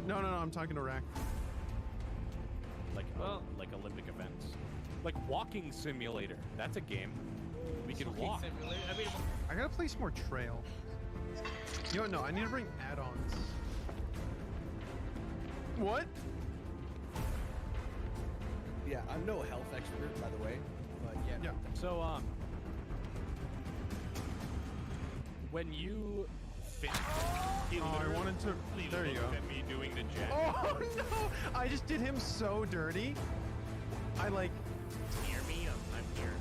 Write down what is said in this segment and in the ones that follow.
No, I'm talking to Rack. Like Olympic events. Like walking simulator. That's a game. We can walk. Simulator. I mean, I gotta play some more Trail. You know what? No, I need to bring add-ons. What? Yeah, I'm no health expert, by the way, but yeah. So, when you finish, I wanted to. There you go. At me doing the jet. Oh no! I just did him so dirty. I like. Hear me? I'm here.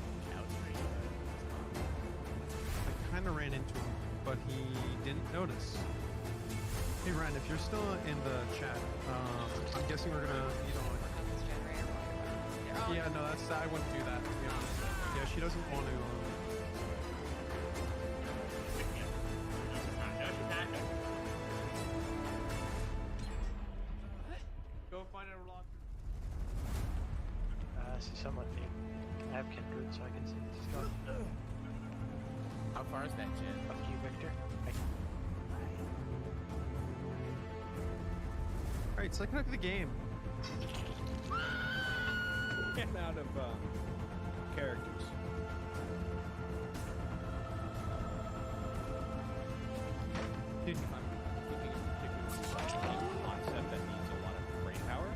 I kind of ran into him, but he didn't notice. Hey Ren, if you're still in the chat, I'm guessing we're gonna, yeah, no, I wouldn't do that, to be honest. Yeah, she doesn't want to. go find a locker. See someone named I have Kindred, so I can see this stuff. How far is that jet? Up to you, Victor. Alright, second half of the game. Get out of characters. Dude, If I'm looking at a particular concept that needs a lot of brain power,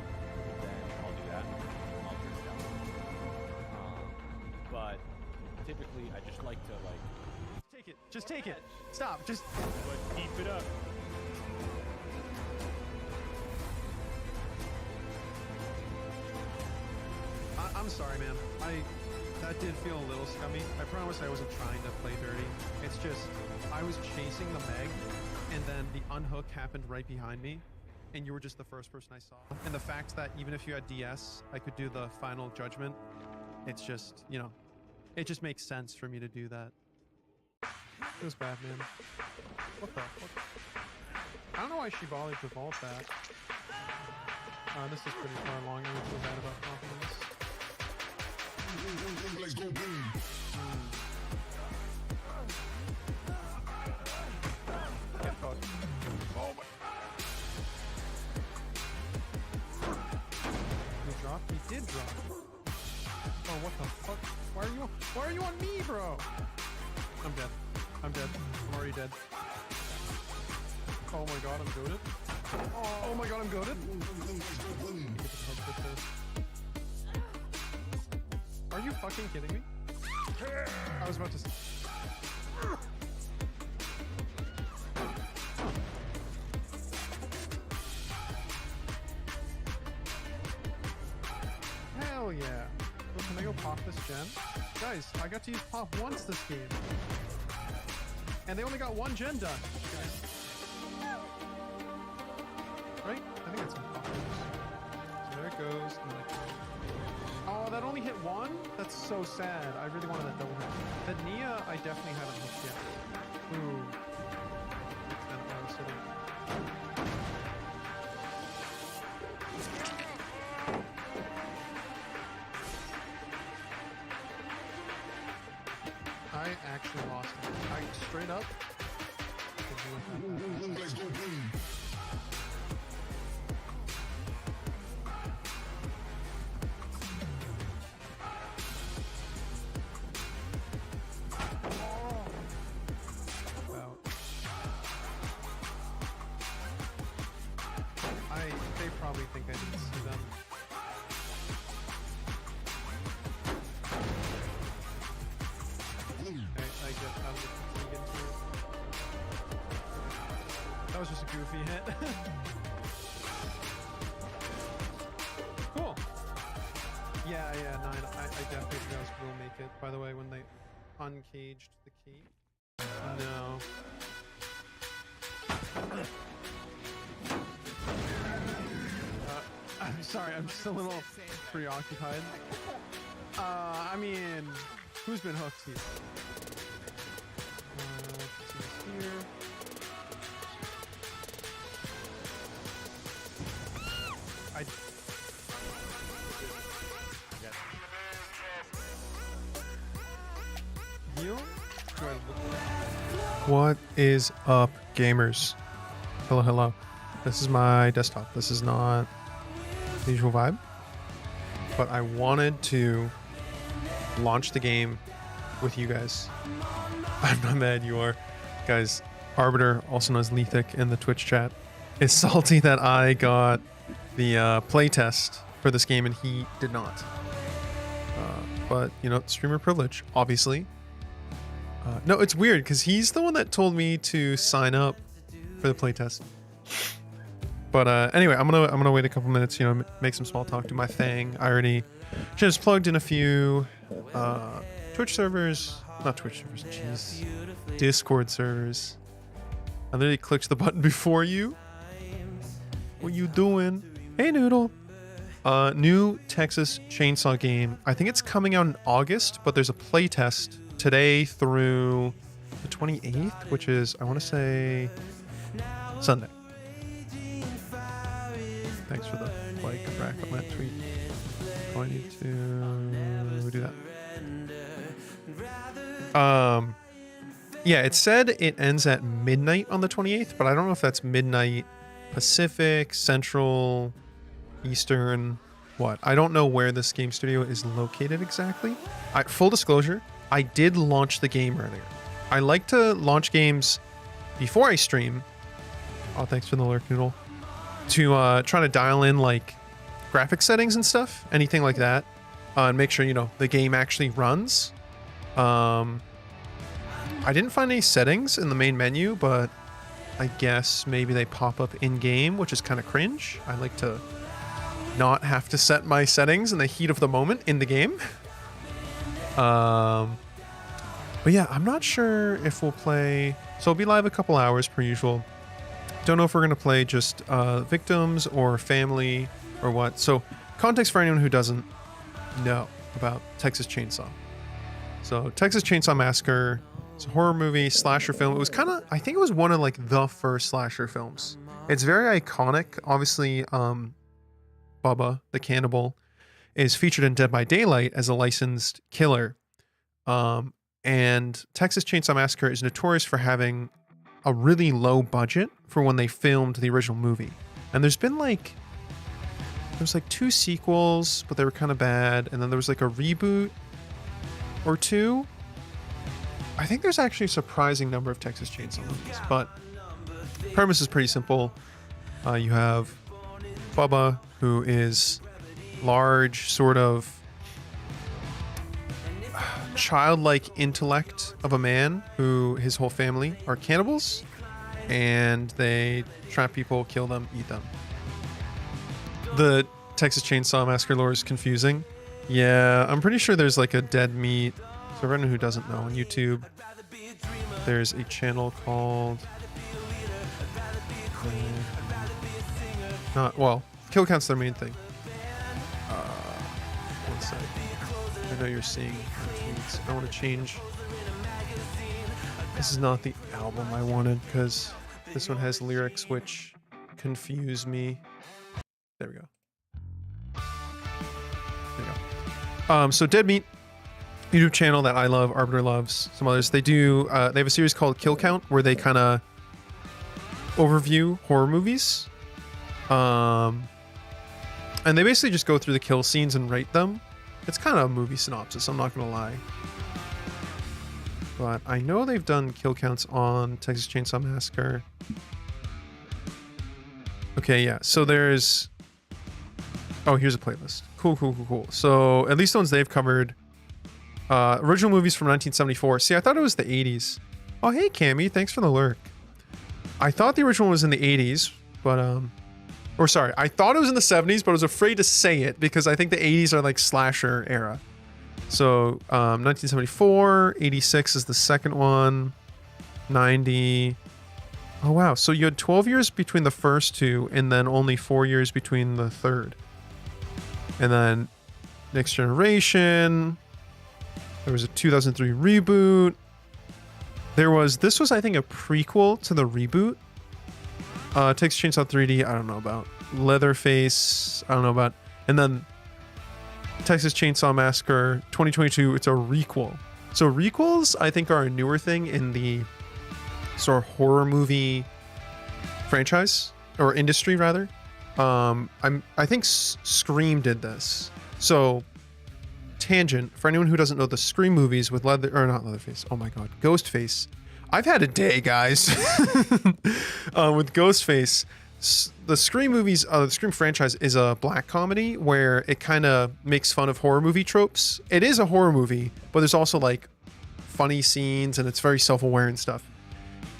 then I'll do that. I'll turn it down. But typically, I just like to take it. Just take it. Stop. Just. But keep it up. I'm sorry, man. That did feel a little scummy. I promise I wasn't trying to play dirty. It's just I was chasing the Meg, and then the unhook happened right behind me, and you were just the first person I saw. And the fact that even if you had DS, I could do the final judgment. It's just, you know, it just makes sense for me to do that. It was bad, man. What the fuck? I don't know why she bothered to vault that. This is pretty far along. I would feel bad about confidence. Let's go boom. Get fucked. Oh my. He dropped? He did drop. Oh, what the fuck? Why are you on me, bro? I'm dead. I'm already dead. Oh my god, I'm goated. Oh my god, I'm goated. Are you fucking kidding me? I was about to. Hell yeah. Well, can I go pop this gen? Guys, I got to use pop once this game. And they only got one gen done. Right? I think that's some pop. So there it goes. And then I can... Oh, that only hit one? That's so sad. I really wanted that double hit. That Nia, I definitely haven't hooked yet. Ooh. And I was sitting. I actually lost it. I straight up. Let's go boom. They probably think I didn't see them. I get out of the fatigue into it. That was just a goofy hit. Cool. Yeah, 9. I definitely think those will make it. By the way, when they uncaged the key. No. I'm sorry, I'm just a little preoccupied. I mean, who's been hooked here? Here. Heal? What is up, gamers? Hello. This is my desktop. This is not the usual vibe. But I wanted to launch the game with you guys. I'm not mad, you are. Guys, Arbiter, also known as Lethic in the Twitch chat, is salty that I got the playtest for this game and he did not. But, you know, streamer privilege, obviously. No, it's weird because he's the one that told me to sign up for the playtest. But anyway, I'm gonna wait a couple minutes, you know, make some small talk, do my thing. I already just plugged in a few Twitch servers, not Twitch servers, jeez, Discord servers. I literally clicked the button before you. What you doing? Hey, Noodle. New Texas Chainsaw game. I think it's coming out in August, but there's a playtest today through the 28th, which is, I want to say, Sunday. Thanks for the like and rack on that tweet. Oh, I need to do that. Yeah, it said it ends at midnight on the 28th, but I don't know if that's midnight Pacific, Central, Eastern, what? I don't know where this game studio is located exactly. Full disclosure, I did launch the game earlier. I like to launch games before I stream. Oh, thanks for the lurk, Noodle. To try to dial in like graphic settings and stuff, anything like that, and make sure, you know, the game actually runs. I didn't find any settings in the main menu, but I guess maybe they pop up in game, which is kind of cringe. I like to not have to set my settings in the heat of the moment in the game. But yeah, I'm not sure if we'll play. So we'll be live a couple hours per usual. Don't know if we're going to play just victims or family or what. So context for anyone who doesn't know about Texas Chainsaw. So Texas Chainsaw Massacre, it's a horror movie, slasher film. It was kind of, I think it was one of like the first slasher films. It's very iconic. Obviously, Bubba, the cannibal, is featured in Dead by Daylight as a licensed killer. And Texas Chainsaw Massacre is notorious for having a really low budget for when they filmed the original movie. And there's been like, there's like 2 sequels, but they were kind of bad. And then there was like a reboot or 2. I think there's actually a surprising number of Texas Chainsaw movies, but premise is pretty simple. You have Bubba, who is large, sort of childlike intellect of a man who his whole family are cannibals, and they trap people, kill them, eat them. The Texas Chainsaw Massacre lore is confusing. Yeah, I'm pretty sure there's like a dead meat. So for anyone who doesn't know, on YouTube, there's a channel called kill count's their main thing. One sec. I know you're seeing tweets. I want to change. This is not the album I wanted because this one has lyrics which confuse me. There we go. There we go. So Dead Meat, YouTube channel that I love, Arbiter loves, some others. They do. They have a series called Kill Count where they kind of overview horror movies. And they basically just go through the kill scenes and rate them. It's kind of a movie synopsis, I'm not gonna lie. But I know they've done kill counts on Texas Chainsaw Massacre. Okay, yeah, so there's... Oh, here's a playlist. Cool. So at least the ones they've covered. Original movies from 1974. See, I thought it was the 80s. Oh, hey, Cammy, thanks for the lurk. I thought the original was in the 80s, but or sorry, I thought it was in the 70s, but I was afraid to say it because I think the 80s are like slasher era. So 1974, 86 is the second one, 90. Oh wow, so you had 12 years between the first 2 and then only 4 years between the third. And then Next Generation, there was a 2003 reboot. This was I think a prequel to the reboot. Texas Chainsaw 3D, I don't know about. Leatherface, I don't know about. And then Texas Chainsaw Massacre 2022, it's a requel. So requels, I think, are a newer thing in the sort of horror movie franchise. or industry rather. I think Scream did this. So, tangent for anyone who doesn't know the Scream movies with not Leatherface. Oh my God, Ghostface. I've had a day, guys. With Ghostface, the Scream movies, the Scream franchise is a black comedy where it kind of makes fun of horror movie tropes. It is a horror movie, but there's also like funny scenes and it's very self-aware and stuff.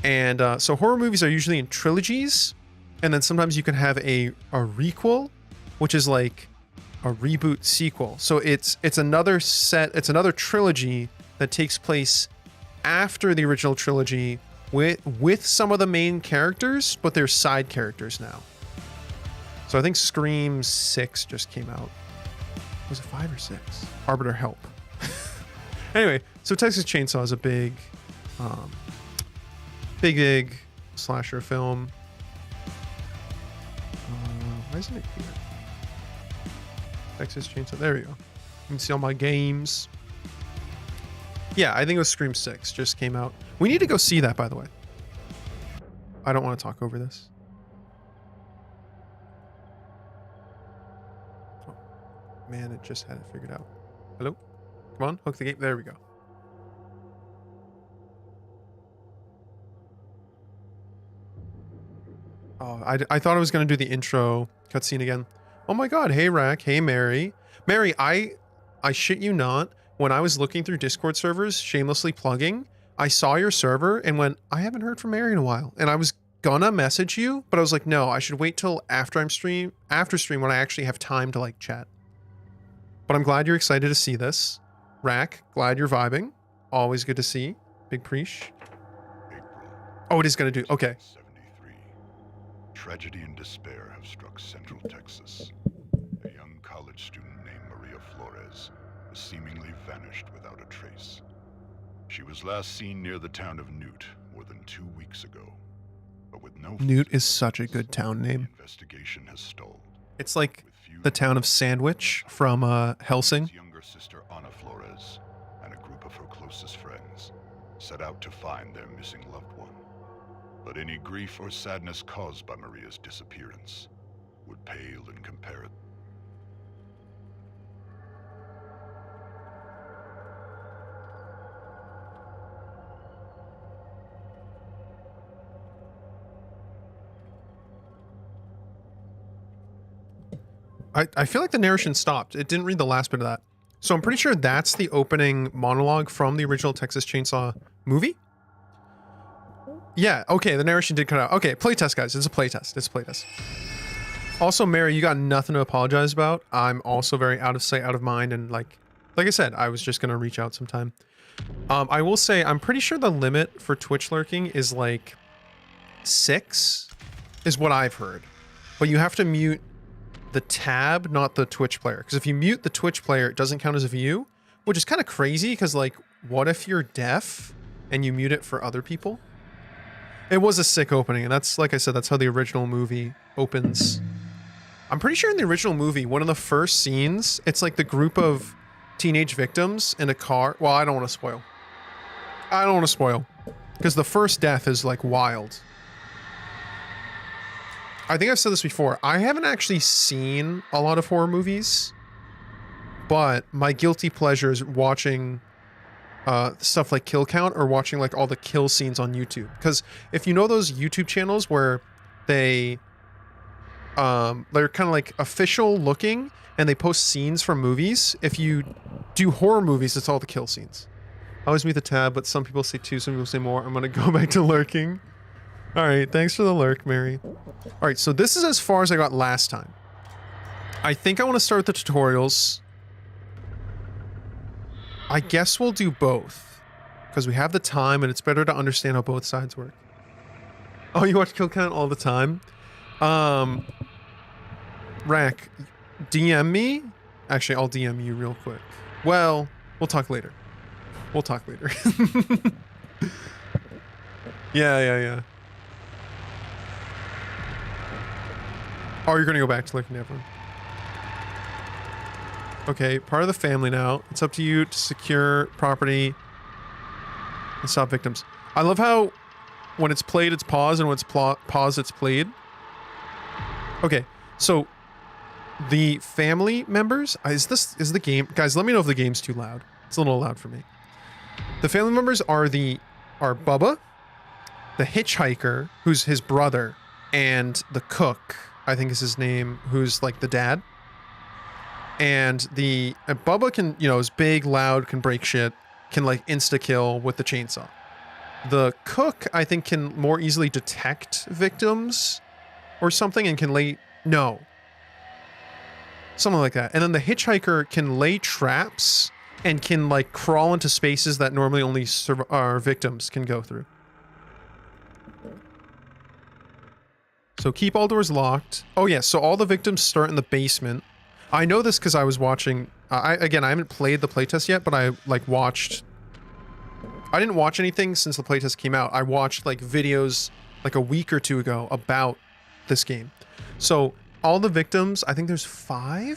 And so horror movies are usually in trilogies, and then sometimes you can have a requel, which is like a reboot sequel. So it's another trilogy that takes place after the original trilogy with some of the main characters, but they're side characters now. So I think Scream 6 just came out. Was it 5 or 6? Arbiter help. Anyway, so Texas Chainsaw is a big slasher film. Why isn't it here? Texas Chainsaw. There we go. You can see all my games. Yeah, I think it was Scream 6 just came out. We need to go see that, by the way. I don't want to talk over this. Oh, man, it just had it figured out. Hello? Come on, hook the gate. There we go. Oh, I thought I was going to do the intro cutscene again. Oh my God. Hey, Rack. Hey, Mary. Mary, I shit you not. When I was looking through Discord servers, shamelessly plugging, I saw your server and went, I haven't heard from Mary in a while. And I was gonna message you, but I was like, no, I should wait till after stream when I actually have time to like chat. But I'm glad you're excited to see this. Rack, glad you're vibing. Always good to see. Big preach. Oh, it is gonna do. Okay. 73. Tragedy and despair have struck Central Texas. A young college student named Maria Flores has seemingly vanished without a trace. She was last seen near the town of Newt more than 2 weeks ago, but with no. Newt is such a good town name. The investigation has stalled. It's like the town of Sandwich from Helsing. His younger sister Ana Flores and a group of her closest friends set out to find their missing loved one. But any grief or sadness caused by Maria's disappearance would pale in comparison. I feel like the narration stopped. It didn't read the last bit of that. So I'm pretty sure that's the opening monologue from the original Texas Chainsaw movie. Yeah, okay, the narration did cut out. Okay, playtest, guys. It's a playtest. It's a playtest. Also, Mary, you got nothing to apologize about. I'm also very out of sight, out of mind, and like I said, I was just gonna reach out sometime. I will say, I'm pretty sure the limit for Twitch lurking is like 6, is what I've heard. But you have to mute the tab, not the Twitch player. Because if you mute the Twitch player, it doesn't count as a view, which is kind of crazy, because like, what if you're deaf and you mute it for other people? It was a sick opening, and that's, like I said, that's how the original movie opens. I'm pretty sure in the original movie, one of the first scenes, it's like the group of teenage victims in a car. Well, I don't want to spoil. I don't want to spoil. Because the first death is like wild. I think I've said this before. I haven't actually seen a lot of horror movies, but my guilty pleasure is watching stuff like Kill Count or watching like all the kill scenes on YouTube. Because if you know those YouTube channels where they're kind of like official looking and they post scenes from movies, if you do horror movies, it's all the kill scenes. I always mute the tab, but some people say 2, some people say more. I'm going to go back to lurking. All right, thanks for the lurk, Mary. All right, so this is as far as I got last time. I think I want to start with the tutorials. I guess we'll do both, because we have the time and it's better to understand how both sides work. Oh, you watch Kill Count all the time? Rack, DM me? Actually, I'll DM you real quick. Well, we'll talk later. We'll talk later. Yeah. Oh, you're gonna go back to looking at everyone. Okay, part of the family now. It's up to you to secure property and stop victims. I love how when it's played, it's paused, and when it's paused, it's played. Okay, so the family members, is the game, guys, let me know if the game's too loud. It's a little loud for me. The family members are Bubba, the hitchhiker, who's his brother, and the cook, I think is his name, who's like the dad. And Bubba can, is big, loud, can break shit, can like insta-kill with the chainsaw. The cook, I think, can more easily detect victims or something and can something like that. And then the hitchhiker can lay traps and can like crawl into spaces that normally only victims can go through. So keep all doors locked. Oh yeah, so all the victims start in the basement. I know this because I was watching, I haven't played the playtest yet, but I like watched, I didn't watch anything since the playtest came out. I watched like videos like a week or two ago about this game. So all the victims, I think there's 4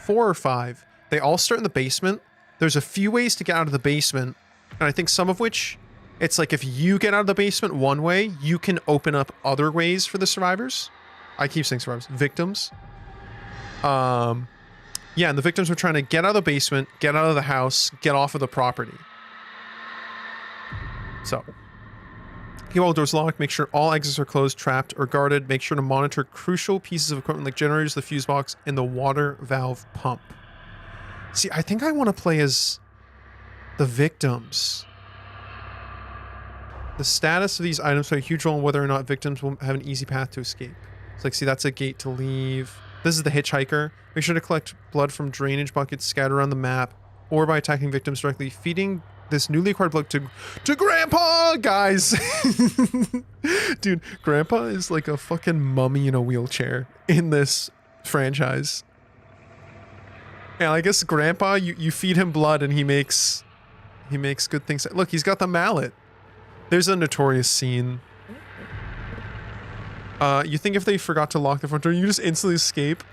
or 5. They all start in the basement. There's a few ways to get out of the basement. And I think some of which, it's like if you get out of the basement one way, you can open up other ways for the survivors. I keep saying survivors, victims. Yeah, and the victims were trying to get out of the basement, get out of the house, get off of the property. So, keep all doors locked, make sure all exits are closed, trapped, or guarded. Make sure to monitor crucial pieces of equipment like generators, the fuse box, and the water valve pump. See, I think I want to play as the victims. The status of these items play a huge role in whether or not victims will have an easy path to escape. It's like, see, that's a gate to leave. This is the hitchhiker. Make sure to collect blood from drainage buckets scattered around the map, or by attacking victims directly, feeding this newly acquired blood to Grandpa, guys. Dude, Grandpa is like a fucking mummy in a wheelchair in this franchise. Yeah, I guess Grandpa, you feed him blood and he makes good things. Look, he's got the mallet. There's a notorious scene. You think if they forgot to lock the front door, you just instantly escape?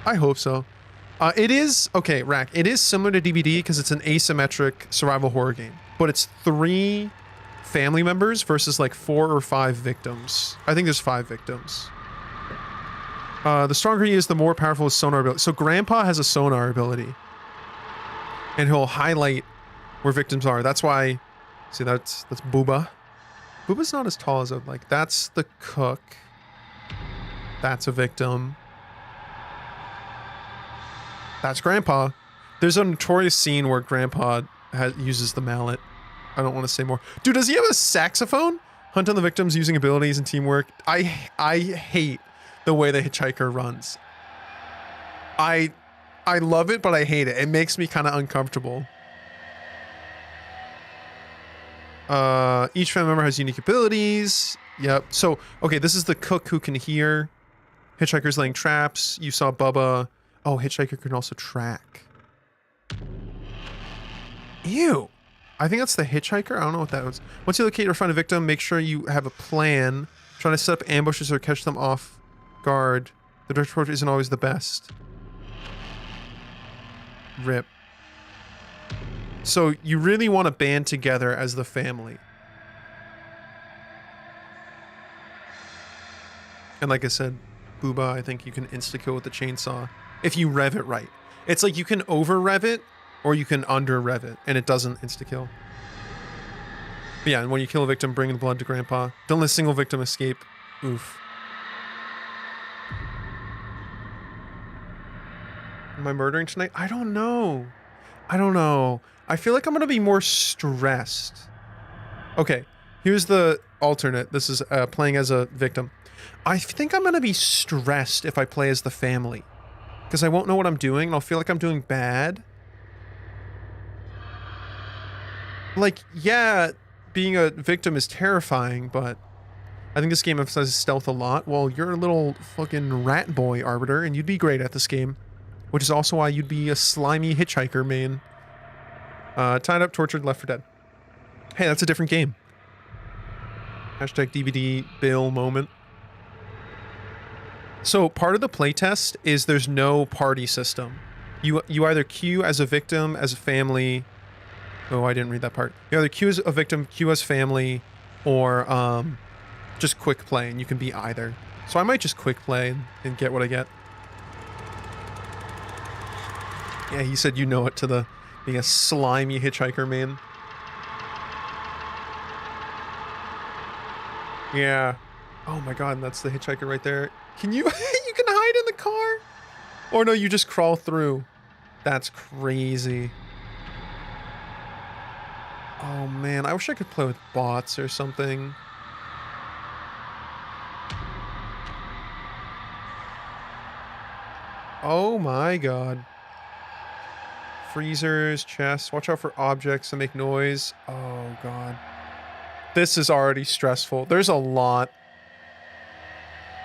I hope so. It is, okay, Rack, it is similar to DBD because it's an asymmetric survival horror game, but it's 3 family members versus like 4 or 5 victims. I think there's 5 victims. The stronger he is, the more powerful his sonar ability. So Grandpa has a sonar ability, and he'll highlight where victims are. That's why, see, that's Booba. Booba's not as tall as I'd like. That's the cook. That's a victim. That's Grandpa. There's a notorious scene where Grandpa uses the mallet. I don't want to say more. Dude, does he have a saxophone? Hunt on the victims using abilities and teamwork. I hate the way the hitchhiker runs. I love it, but I hate it. It makes me kind of uncomfortable. Each family member has unique abilities. Yep. So, okay, this is the cook who can hear. Hitchhiker's laying traps. You saw Bubba. Oh, hitchhiker can also track. Ew. I think that's the hitchhiker. I don't know what that was. Once you locate or find a victim, make sure you have a plan. Trying to set up ambushes or catch them off guard. The direct approach isn't always the best. Rip. So you really want to band together as the family. And like I said, Booba, I think you can insta-kill with the chainsaw if you rev it right. It's like you can over-rev it or you can under-rev it, and it doesn't insta-kill. But yeah, and when you kill a victim, bring the blood to Grandpa. Don't let a single victim escape. Oof. Am I murdering tonight? I don't know. I don't know. I feel like I'm going to be more stressed. Okay, here's the alternate. This is playing as a victim. I think I'm going to be stressed if I play as the family. Because I won't know what I'm doing, and I'll feel like I'm doing bad. Like, yeah, being a victim is terrifying, but I think this game emphasizes stealth a lot. Well, you're a little fucking rat boy, Arbiter, and you'd be great at this game. Which is also why you'd be a slimy hitchhiker main. Tied up, tortured, left for dead. Hey, that's a different game. Hashtag DVD Bill moment. So part of the playtest is there's no party system. You either queue as a victim, as a family. Oh, I didn't read that part. You either queue as a victim, queue as family, or just quick play, and you can be either. So I might just quick play and get what I get. Yeah, he said you know it to the being a slimy hitchhiker, man. Yeah. Oh my god, that's the hitchhiker right there. Can you you can hide in the car? Or no, you just crawl through. That's crazy. Oh man, I wish I could play with bots or something. Oh my god. Freezers, chests, watch out for objects that make noise. Oh god. This is already stressful. There's a lot.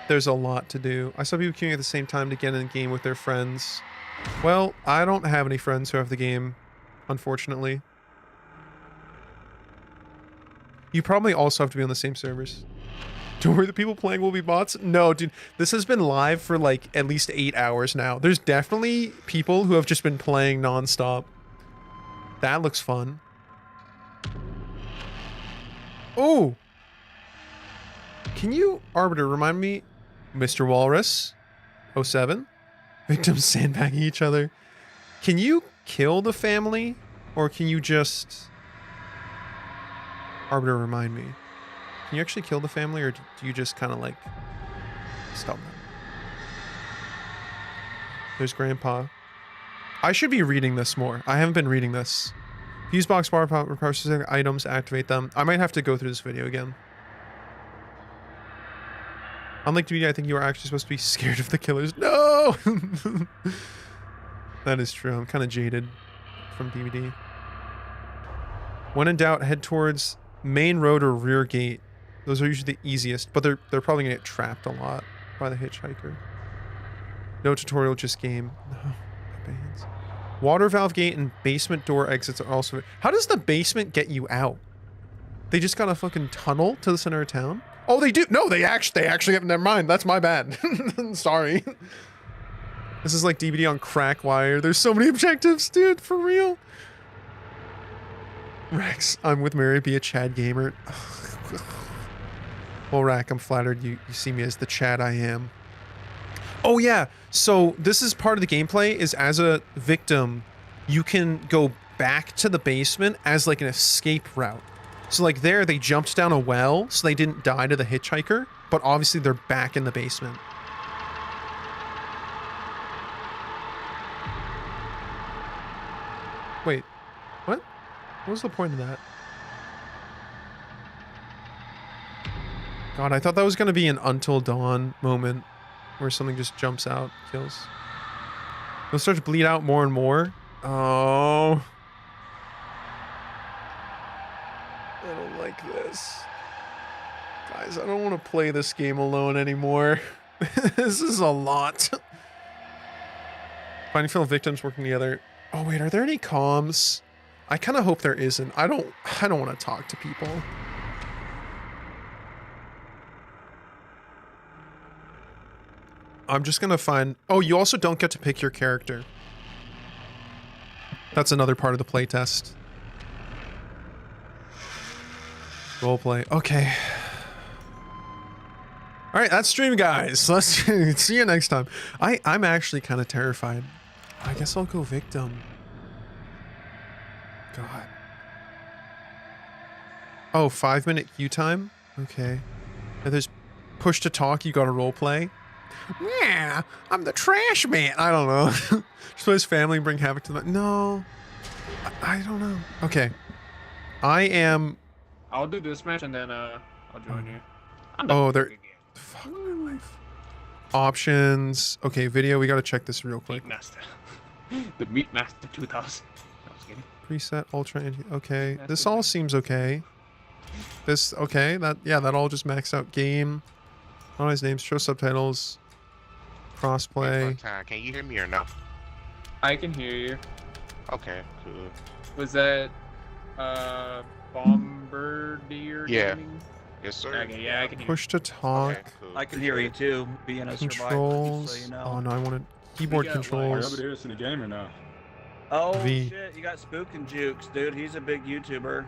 There's a lot to do. I saw people queuing at the same time to get in the game with their friends. Well, I don't have any friends who have the game, unfortunately. You probably also have to be on the same servers. Don't worry, the people playing will be bots. No, dude, this has been live for like at least 8 hours now. There's definitely people who have just been playing nonstop. That looks fun. Oh! Can you, Arbiter, remind me? Mr. Walrus, 07. Victims sandbagging each other. Can you kill the family? Or can you just... Arbiter, remind me. Can you actually kill the family, or do you just kind of like stop them? There's Grandpa. I should be reading this more. I haven't been reading this. Fuse box bar pop requires specific items, activate them. I might have to go through this video again. Unlike DVD, I think you are actually supposed to be scared of the killers. No! That is true. I'm kind of jaded from DVD. When in doubt, head towards main road or rear gate. Those are usually the easiest, but they're probably gonna get trapped a lot by the hitchhiker. No tutorial, just game. No, my bands. Water valve gate and basement door exits are also... How does the basement get you out? They just got a fucking tunnel to the center of town? Oh, they do. No, they actually have... Never mind. That's my bad. Sorry. This is like DVD on crack wire. There's so many objectives, dude. For real. Rex, I'm with Mary. Be a Chad gamer. Well, Rack, I'm flattered you see me as the Chad I am. Oh, yeah. So this is part of the gameplay is as a victim, you can go back to the basement as like an escape route. So like there, they jumped down a well, so they didn't die to the hitchhiker, but obviously they're back in the basement. Wait, what? What was the point of that? God, I thought that was going to be an Until Dawn moment where something just jumps out, kills. It'll start to bleed out more and more. Oh. I don't like this. Guys, I don't want to play this game alone anymore. This is a lot. Finding fellow victims working together. Oh wait, are there any comms? I kind of hope there isn't. I don't want to talk to people. I'm just gonna find... Oh, you also don't get to pick your character. That's another part of the playtest. Roleplay. Okay. Alright, that's stream, guys. Let's see you next time. I'm actually kind of terrified. I guess I'll go victim. God. Oh, 5-minute queue time? Okay. And there's push to talk, you gotta roleplay. Yeah, I'm the trash man. I don't know. Just let his family bring havoc to the... No. I don't know. Okay. I am... I'll do this match and then I'll join you. Oh, there... Fuck my life. Options. Okay, video. We gotta check this real quick. Meat Master. The Meat Master 2000. I was kidding. Preset, ultra, okay. This all seems okay. This, okay. That all just maxed out. Game. All his names. Show subtitles. Crossplay. Can you hear me or no? I can hear you. Okay, cool. Was that Bombardier? Yeah. Gaming? Yes, sir. Okay, yeah, I can hear Push to talk. Okay, cool. I can hear you too, being a survivor, Controls. just so you know. Oh no, I wanted keyboard We got, controls. in the game or no? Oh V. shit, you got Spook and Jukes, dude. He's a big YouTuber.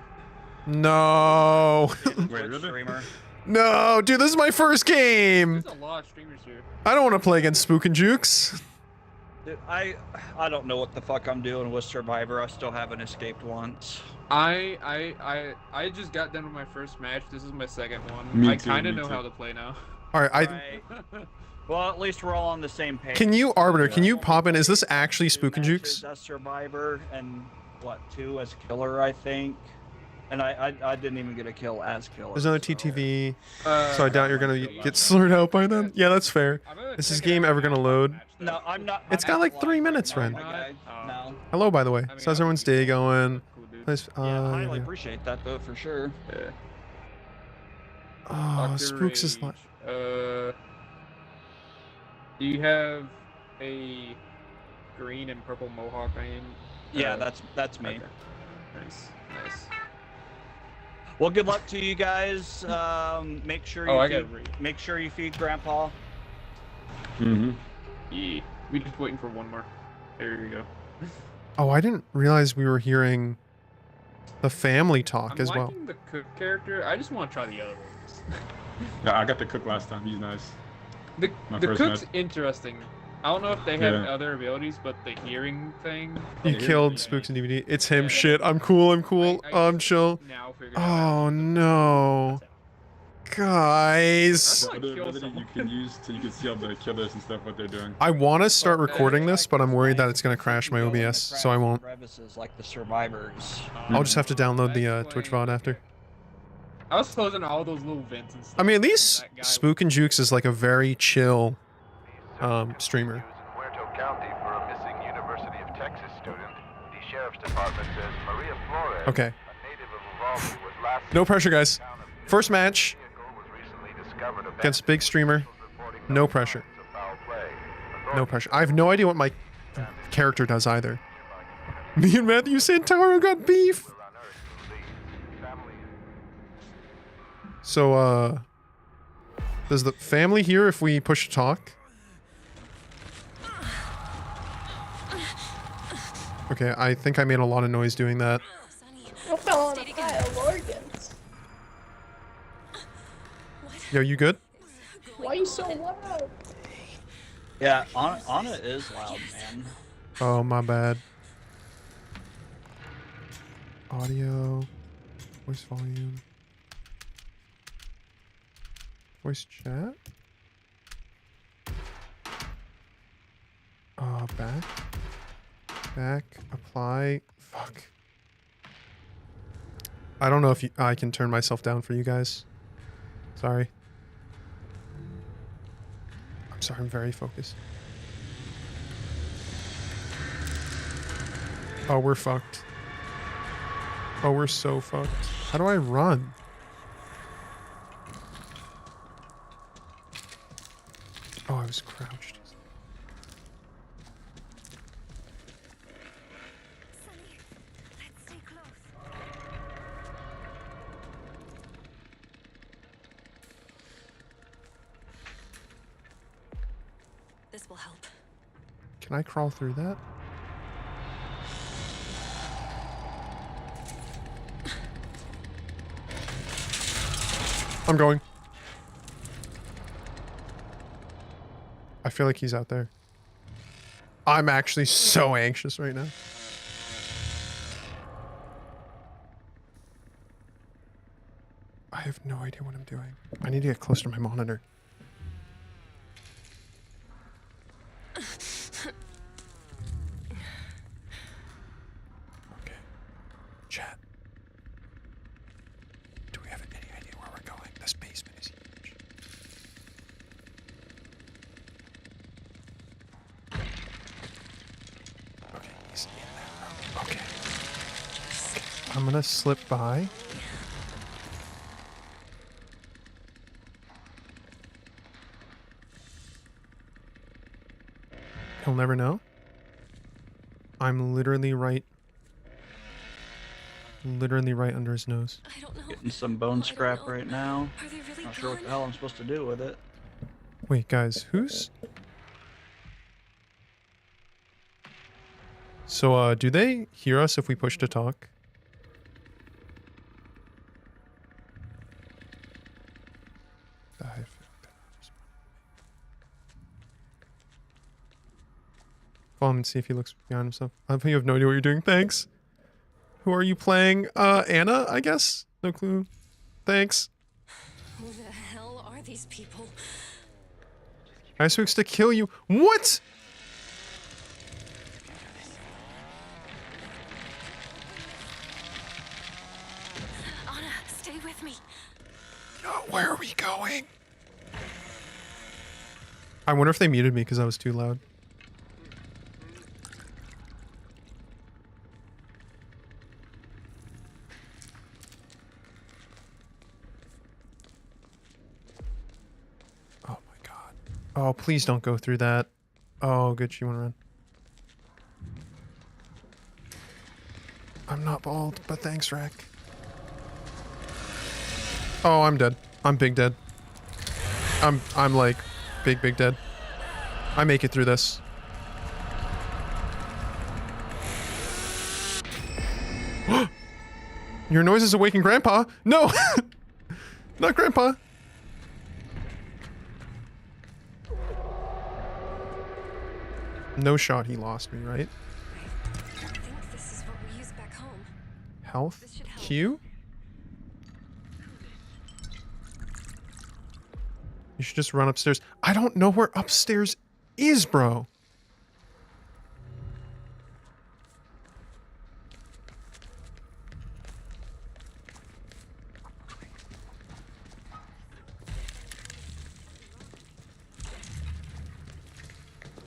No. He's a Twitch really? streamer. No, dude, this is my first game. There's a lot of streamers here. I don't want to play against Spook and Jukes. Dude, I don't know what the fuck I'm doing with Survivor. I still haven't escaped once. I just got done with my first match. This is my second one. Me I too, kind of me know too. how to play now. All right, Right. Well, at least we're all on the same page. can you, Arbiter, can you pop in? Is this actually Spook and Jukes? As Survivor and what, 2 as Killer, I think. And I didn't even get a kill as Killer. There's another so- TTV, so I doubt you're gonna get slurred out by then. Yeah, that's fair. Is this game ever gonna load? No, I'm not. It's I'm got not like live 3 right minutes, now, friend. my guy. No. Hello, by the way. So how's everyone's day going? Cool, dude. Nice, Yeah, I highly yeah. appreciate that though, for sure. Yeah. Oh, Dr. Spooks is like. Rage. Do you have a green and purple mohawk name? Yeah, that's me. Okay. Nice. Well, good luck to you guys. Make sure you Oh, I feed, got Rage. make sure you feed Grandpa. Mm-hmm. Yeah. We just waiting for one more. There you go. Oh, I didn't realize we were hearing the family talk I'm as well. liking the cook character. I just want to try the other ones. Yeah, I got the cook last time. He's nice. The My the first cook's match. interesting. I don't know if they have Yeah. other abilities, but the hearing thing. You Yeah, killed yeah. Spooks and DVD. It's him. Shit. I'm cool. I'm chill. Now figured out Oh how to- no, guys. That's Other kill ability you someone. can use so you can see all the killers and stuff what they're doing. I want to start recording this, but I'm worried that it's gonna crash my OBS, so I won't. Crevices like the survivors. I'll just have to download the Twitch VOD after. I was closing all those little vents and stuff. I mean, at least That guy- Spook and Jukes is like a very chill streamer. In Puerto County for a missing University of Texas student. The sheriff's department says Maria Flores, Okay. a native of Uvalde, was last No pressure, guys. seen in town of First match vehicle was recently discovered against a big streamer. reporting No pressure. signs of foul play. No pressure. I have no idea what my character does either. Me and Matthew Santoro got beef. Authorities on Earth believes family So, does the family hear if we push to talk? Okay, I think I made a lot of noise doing that. I fell on a pile of organs. Yo, you good? Why are you so loud? Yeah, Anna is loud, man. Oh, my bad. Audio. Voice volume. Voice chat. Back. Back. Apply. Fuck. I don't know if I can turn myself down for you guys. Sorry. I'm sorry, I'm very focused. Oh, we're fucked. Oh, we're so fucked. How do I run? Oh, I was crouched. Let's stay close. This will help. Can I crawl through that? I'm going. I feel like he's out there. I'm actually so anxious right now. I have no idea what I'm doing. I need to get closer to my monitor. Okay. Chat. Do we have any idea where we're going? This basement is huge. Okay, he's in that room. Okay. I'm gonna slip by. He'll never know. I'm literally right under his nose. I don't know. Getting some bone scrap right now. Are they really Not sure what the gone? hell I'm supposed to do with it. Wait, guys, who's... So, do they hear us if we push to talk? Follow him and see if he looks behind himself. I think you have no idea what you're doing. Thanks. Who are you playing? Anna, I guess? No clue. Thanks. Who the hell are these people? Ice Hooks to kill you. What? Anna, stay with me. Where are we going? I wonder if they muted me because I was too loud. Oh my god. Oh, please don't go through that. Oh, good. You want to run? I'm not bald, but thanks, Rack. Oh, I'm dead. I'm big dead. I'm like big dead. I make it through this. Your noise is awakening Grandpa. No, not Grandpa. No shot. He lost me, right? I think this is what we use back home. Health. This should help. Q. You should just run upstairs. I don't know where upstairs is, bro.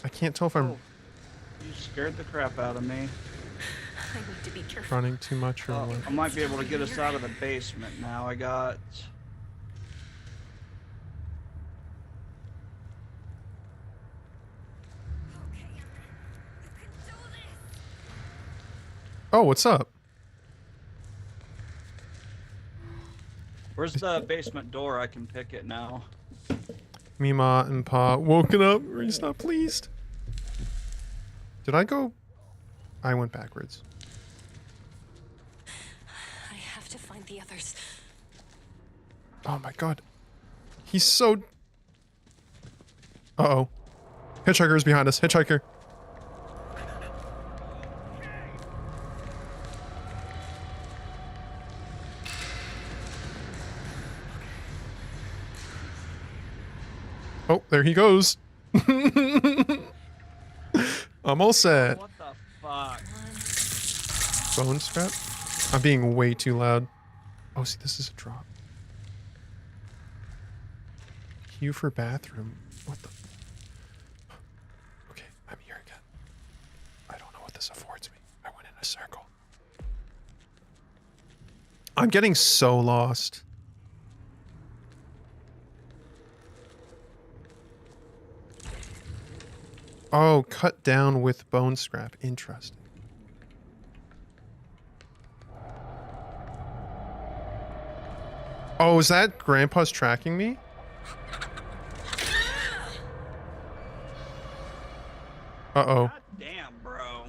I can't tell if I'm You scared the crap out of me. I need to be careful. running too much or what. I might be able to get us out of the basement now. I got... Oh, what's up? Where's the basement door? I can pick it now. Mima and Pa woken up. Ree's not pleased. Did I go? I went backwards. I have to find the others. Oh my god. He's so... Uh-oh. Hitchhiker is behind us. Hitchhiker. Oh, there he goes. I'm all set. What the fuck? Bone scrap? I'm being way too loud. Oh, see, this is a drop. Q for bathroom. What the? Okay, I'm here again. I don't know what this affords me. I went in a circle. I'm getting so lost. Oh, cut down with bone scrap. Interesting. Oh, is that Grandpa's tracking me? Uh-oh. God damn, bro.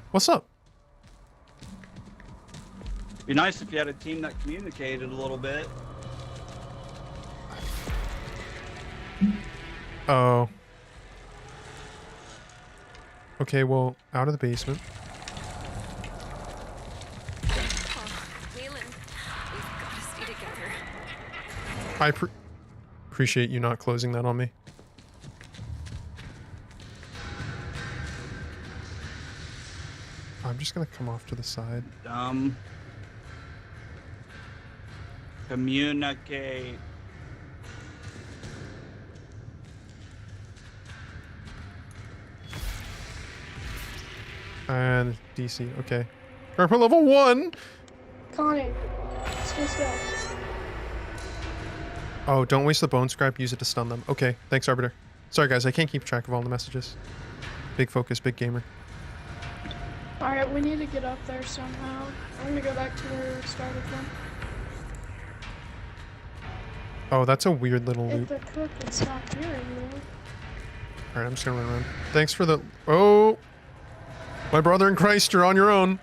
What's up? Be nice if you had a team that communicated a little bit. Oh. Okay, well, out of the basement. Leland, we've got to stay together. I appreciate you not closing that on me. I'm just gonna come off to the side. Communicate. And DC, okay. Grandpa level 1! Connor, stay still. Oh, don't waste the bone scrap, use it to stun them. Okay, thanks, Arbiter. Sorry, guys, I can't keep track of all the messages. Big focus, big gamer. Alright, we need to get up there somehow. I'm gonna go back to where we started from. Oh, that's a weird little If loop. the cook would stop hearing me. Alright, I'm just gonna run around. Thanks for the... Oh! My brother in Christ, you're on your own.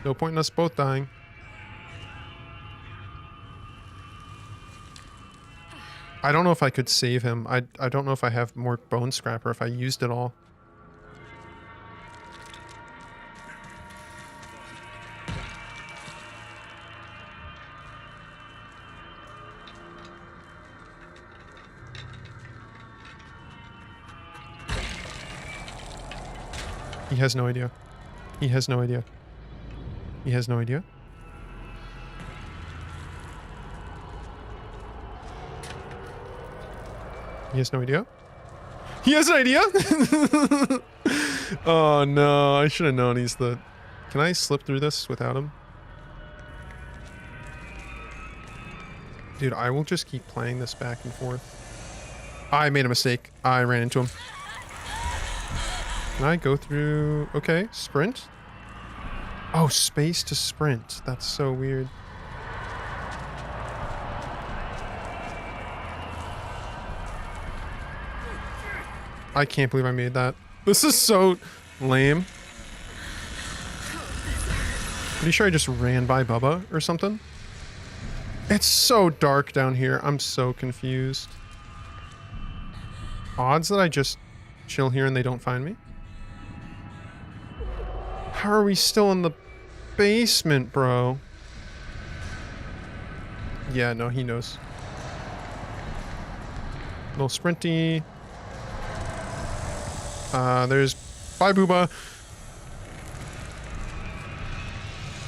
No point in us both dying. I don't know if I could save him. I don't know if I have more bone scrap or if I used it all. He has no idea. He has no idea. He has no idea. He has no idea. He has an idea? Oh no, I should have known he's the... Can I slip through this without him? Dude, I will just keep playing this back and forth. I made a mistake. I ran into him. Can I go through... Okay, sprint. Oh, space to sprint. That's so weird. I can't believe I made that. This is so lame. Pretty sure I just ran by Bubba or something. It's so dark down here. I'm so confused. Odds that I just chill here and they don't find me? How are we still in the basement, bro? Yeah, no, he knows. Little sprinty. There's... Bye, Booba.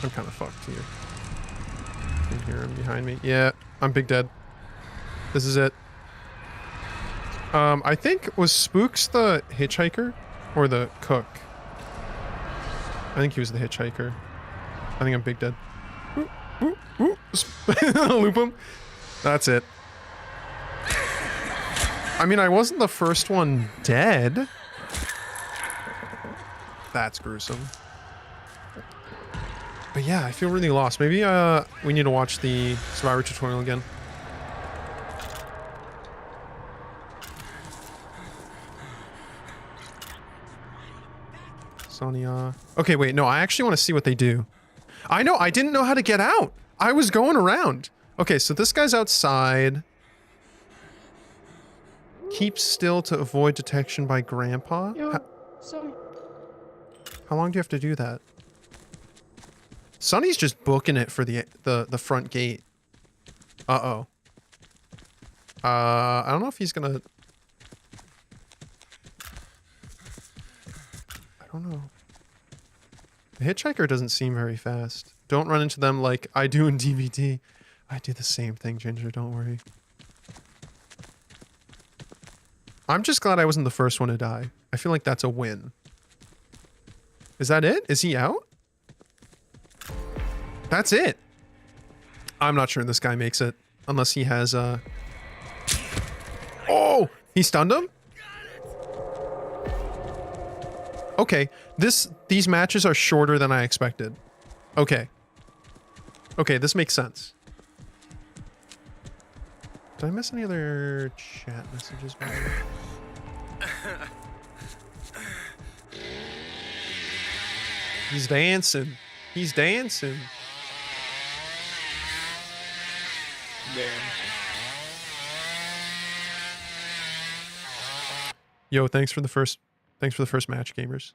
I'm kind of fucked here. I can hear him behind me. Yeah, I'm big dead. This is it. I think... Was Spooks the hitchhiker? Or the cook? I think he was the hitchhiker. I think I'm big dead. Ooh, ooh, ooh. Loop him. That's it. I mean, I wasn't the first one dead. That's gruesome. But yeah, I feel really lost. Maybe we need to watch the Survivor tutorial again. Sonia. Okay, wait, no, I actually want to see what they do. I know, I didn't know how to get out. I was going around. Okay, so this guy's outside. Keep still to avoid detection by Grandpa. Yo, so How long do you have to do that? Sonny's just booking it for the front gate. Uh-oh. I don't know if he's gonna... I don't know. The hitchhiker doesn't seem very fast. Don't run into them like I do in DVD. I do the same thing, Ginger, don't worry. I'm just glad I wasn't the first one to die. I feel like that's a win. Is that it? Is he out? That's it. I'm not sure this guy makes it. Unless he has, Oh! He stunned him? Okay. These matches are shorter than I expected. Okay. Okay, this makes sense. Did I miss any other chat messages? By the way? He's dancing. He's dancing. Damn. Yo, thanks for the first match, gamers.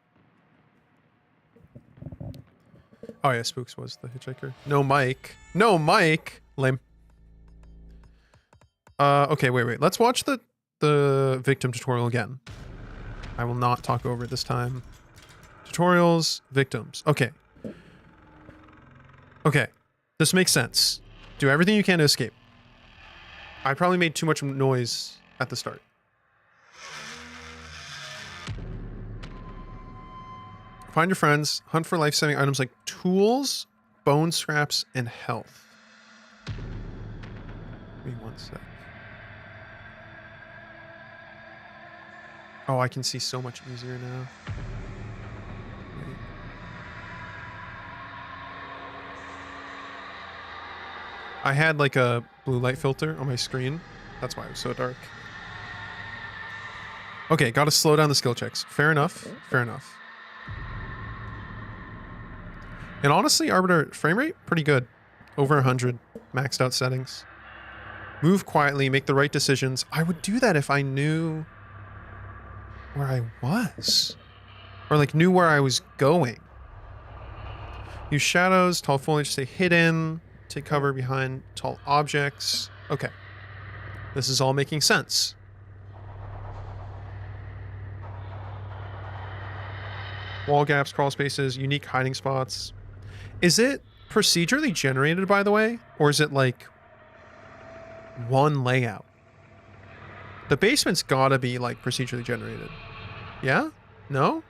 Oh yeah, Spooks was the hitchhiker. No Mike. No Mike. Lame. Okay, wait. Let's watch the victim tutorial again. I will not talk over it this time. Tutorials, victims. Okay. Okay. This makes sense. Do everything you can to escape. I probably made too much noise at the start. Find your friends. Hunt for life-saving items like tools, bone scraps, and health. Give me one sec. Oh, I can see so much easier now. Wait. I had like a blue light filter on my screen. That's why it was so dark. Okay, gotta slow down the skill checks. Fair enough. Fair enough. And honestly, Arbiter frame rate, pretty good. Over 100 maxed out settings. Move quietly, make the right decisions. I would do that if I knew where I was. Or like knew where I was going. Use shadows, tall foliage, stay hidden, take cover behind tall objects. Okay. This is all making sense. Wall gaps, crawl spaces, unique hiding spots. Is it procedurally generated, by the way? Or is it like one layout? The basement's gotta be like procedurally generated. Yeah? No?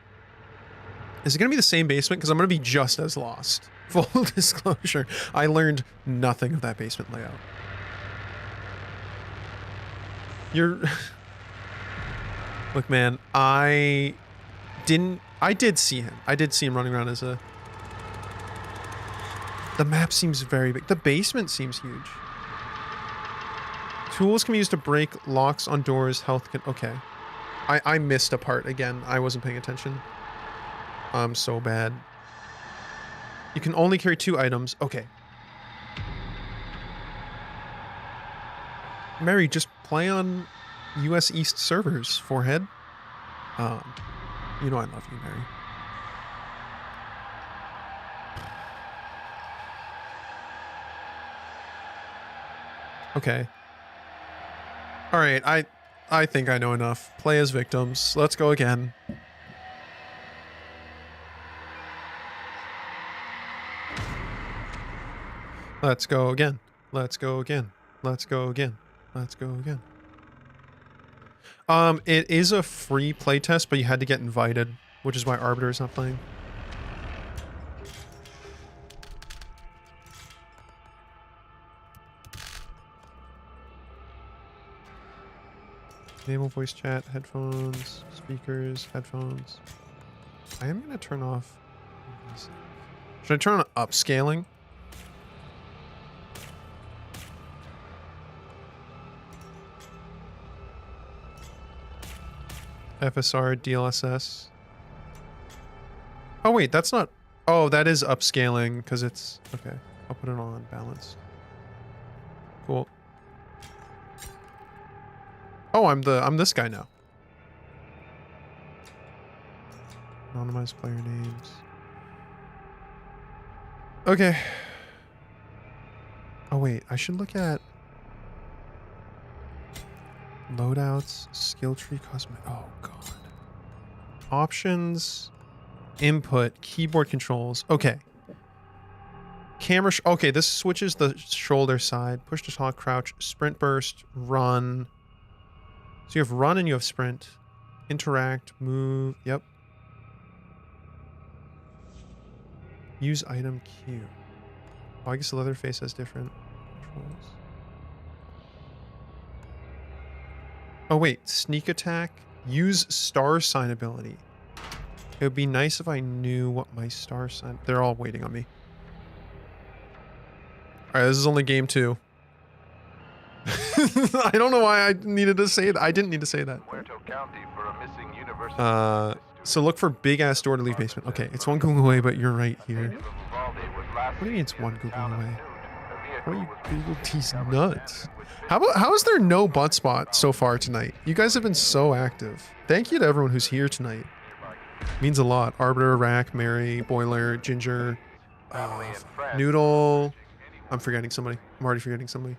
Is it gonna be the same basement? Because I'm gonna be just as lost. Full disclosure, I learned nothing of that basement layout. You're... Look, man, I did see him. I did see him running around as a... The map seems very big. The basement seems huge. Tools can be used to break locks on doors. Health can... Okay. I missed a part again. I wasn't paying attention. I'm so bad. You can only carry 2 items. Okay. Mary, just play on US East servers, forehead. You know I love you, Mary. Okay. Alright, I think I know enough. Play as victims. Let's go again. Let's go again. Let's go again. Let's go again. Let's go again. It is a free playtest, but you had to get invited, which is why Arbiter is not playing. Enable voice chat, headphones, speakers, headphones. I am going to turn off... Should I turn on upscaling? FSR, DLSS. Oh wait, that's not... Oh, that is upscaling because it's... Okay, I'll put it on balanced. Cool. Oh, I'm this guy now. Anonymized player names. Okay. Oh wait, I should look at loadouts, skill tree, cosmetic. Oh god. Options, input, keyboard controls. Okay. Camera. Okay, this switches the shoulder side. Push to talk, crouch, sprint burst, run. So you have run and you have sprint. Interact, move. Yep. Use item queue. Oh, I guess the Leatherface has different controls. Oh wait, sneak attack. Use star sign ability. It would be nice if I knew what my star sign... They're all waiting on me. Alright, this is only game 2. I don't know why I needed to say that. I didn't need to say that. So look for big ass door to leave basement. Okay, it's 1 Google away, but you're right here. What do you mean it's 1 Google away? Why you Google these nuts? How is there no butt spot so far tonight? You guys have been so active. Thank you to everyone who's here tonight. Means a lot. Arbiter, Rack, Mary, Boiler, Ginger, Noodle. I'm forgetting somebody. I'm already forgetting somebody.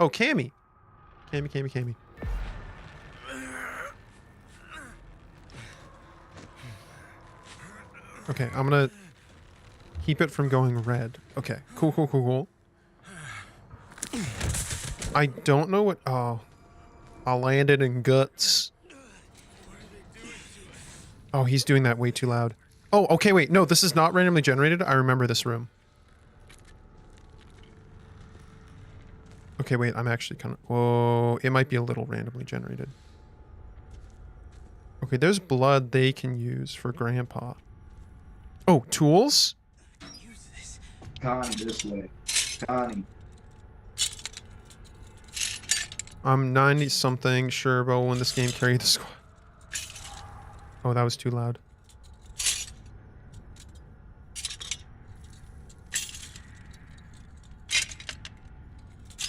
Oh, Cammy. Cammy. Okay, I'm gonna keep it from going red. Okay, cool. I don't know what... Oh. I landed in guts. Oh, he's doing that way too loud. Oh, okay, wait. No, this is not randomly generated. I remember this room. Okay, wait. I'm actually kind of... Whoa. It might be a little randomly generated. Okay, there's blood they can use for Grandpa. Oh, tools? Connie, this way. Connie. I'm 90-something sure but when this game carried the squad. Oh, that was too loud.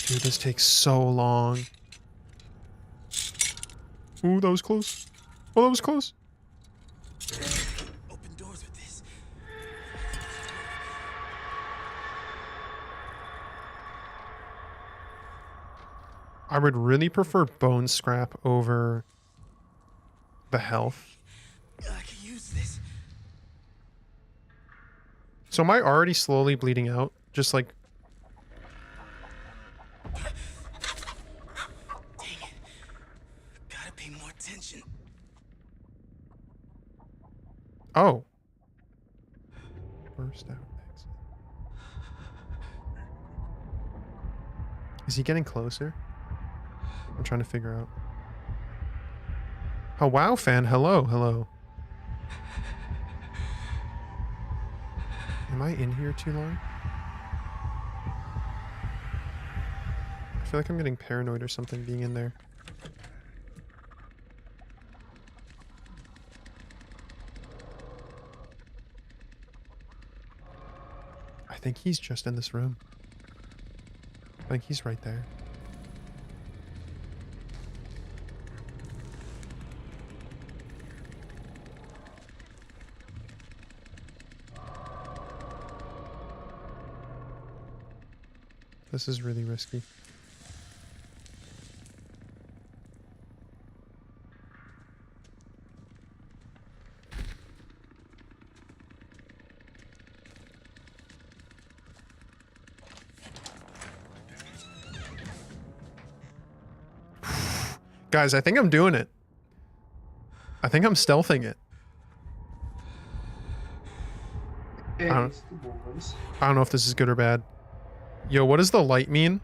Dude, this takes so long. Ooh, that was close. Oh, that was close. Open doors with this. I would really prefer bone scrap over the health. I can use this. So am I already slowly bleeding out? Just like... Dang it. Gotta pay more attention. Oh. First out exit. Is he getting closer? I'm trying to figure out. Oh, wow, fan. Hello, hello. Am I in here too long? I feel like I'm getting paranoid or something being in there. I think he's just in this room. I think he's right there. This is really risky. Guys, I think I'm doing it. I think I'm stealthing it. I don't know if this is good or bad. Yo, what does the light mean?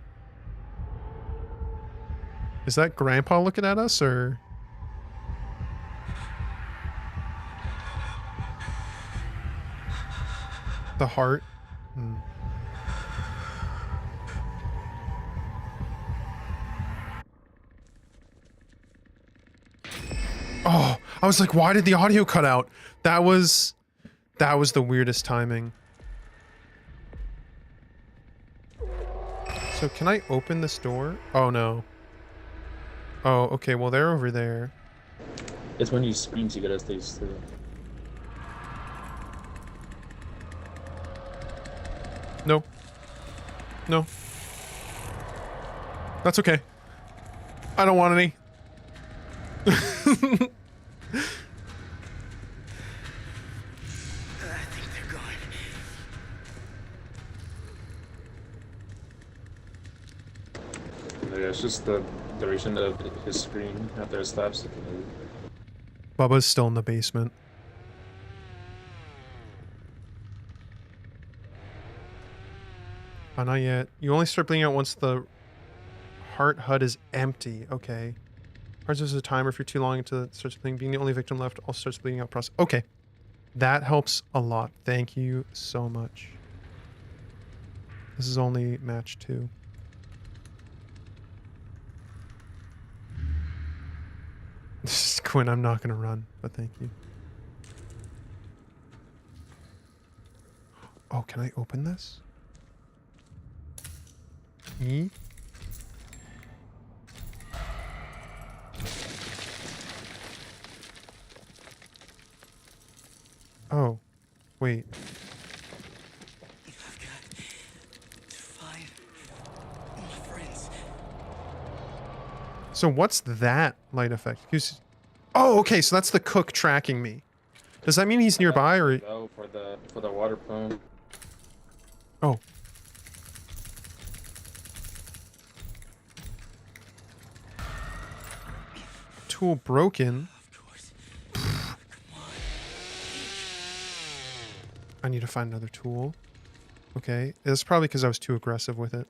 Is that Grandpa looking at us, or...? The heart? Hmm. Oh, I was like, why did the audio cut out? That was the weirdest timing. So can I open this door? Oh no. Oh, okay, well they're over there. It's when you scream to get us these through. No. No. That's okay. I don't want any. I think they're gone. Yeah, it's just the duration of his screen after it stops. Bubba's still in the basement. Oh, not yet. You only start bleeding out once the heart HUD is empty. Okay. Hearts is a timer if you're too long into such a thing. Being the only victim left also starts bleeding out process. Okay. That helps a lot. Thank you so much. This is only match 2. This is Quinn. I'm not going to run, but thank you. Oh, can I open this? E? Oh, wait. I've got to find my friends. So what's that light effect? Oh, okay, so that's the cook tracking me. Does that mean he's nearby, or... Oh, for the water pump. Oh. Tool broken. Of course. Come on. I need to find another tool. Okay, it's probably because I was too aggressive with it.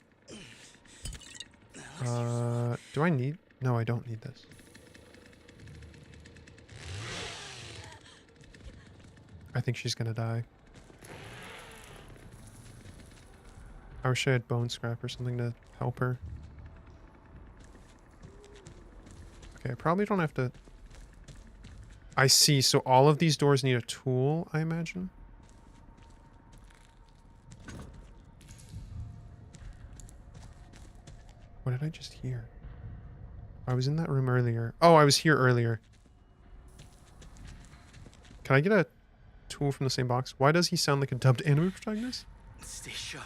Do I need... No, I don't need this. I think she's gonna die. I wish I had bone scrap or something to help her. Okay, I probably don't have to... I see, so all of these doors need a tool, I imagine? I just hear? I was in that room earlier. Oh, I was here earlier. Can I get a tool from the same box? Why does he sound like a dubbed anime protagonist? Stay sharp.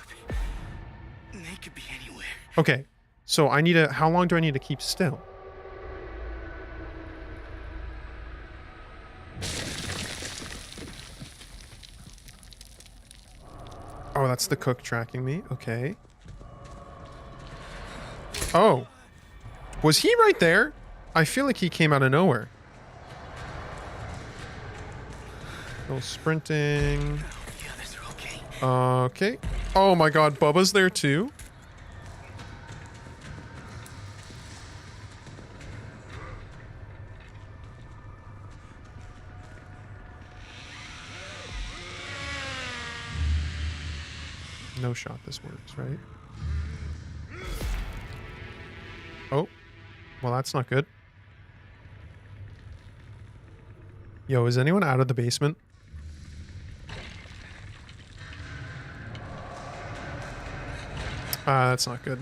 They could be anywhere. Okay, so I need a... How long do I need to keep still? Oh, that's the cook tracking me. Okay. Oh. Was he right there? I feel like he came out of nowhere. Little sprinting. The others are okay. Okay. Oh my god, Bubba's there too? No shot this works, right? Oh. Well, that's not good. Yo, is anyone out of the basement? That's not good.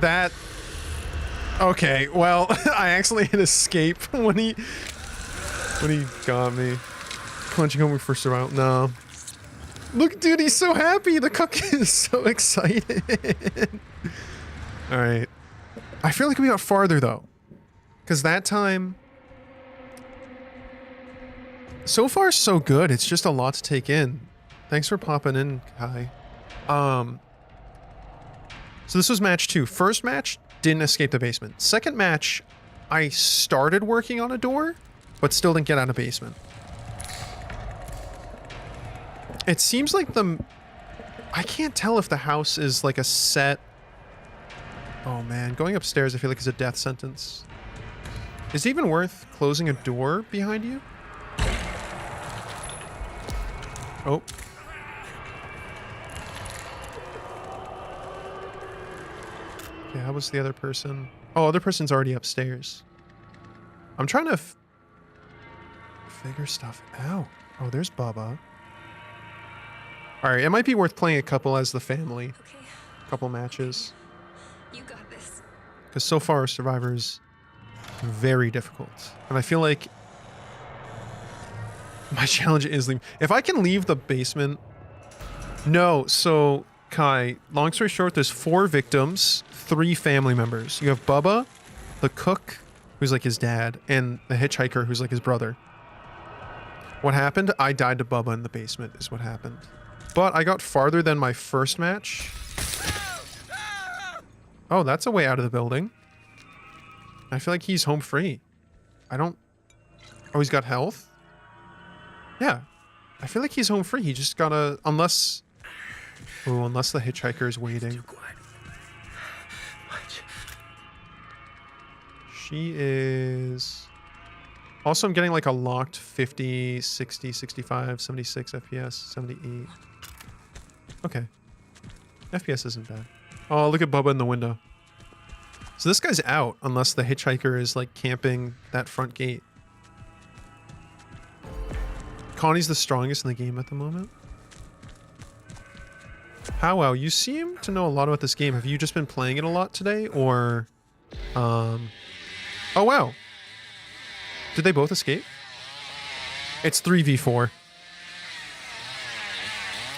That... Okay, well, I actually hit escape when he got me. Clenching home for survival. No. Look, dude, he's so happy. The cook is so excited. Alright. I feel like we got farther, though. Because that time... So far, so good. It's just a lot to take in. Thanks for popping in, Kai. So this was match 2. First match, didn't escape the basement. Second match, I started working on a door, but still didn't get out of basement. It seems like I can't tell if the house is like a set... Oh man, going upstairs I feel like is a death sentence. Is it even worth closing a door behind you? Oh. Okay, how was the other person? Oh, other person's already upstairs. I'm trying to figure stuff out. Oh, there's Bubba. Alright, it might be worth playing a couple as the family. Okay. Couple matches. You got this. Because so far, Survivor's very difficult. And I feel like my challenge is leave. If I can leave the basement... No, so, Kai, long story short, there's 4 victims, 3 family members. You have Bubba, the cook, who's like his dad, and the hitchhiker, who's like his brother. What happened? I died to Bubba in the basement, is what happened. But I got farther than my first match. Oh, that's a way out of the building. I feel like he's home free. I don't... Oh, he's got health? Yeah. I feel like he's home free. He just gotta... Unless... Oh, unless the hitchhiker is waiting. She is... Also, I'm getting like a locked 50, 60, 65, 76 FPS, 78. Okay. FPS isn't bad. Oh, look at Bubba in the window. So this guy's out, unless the hitchhiker is like camping that front gate. Connie's the strongest in the game at the moment. How well, you seem to know a lot about this game. Have you just been playing it a lot today, or... Oh, wow. Did they both escape? It's 3v4.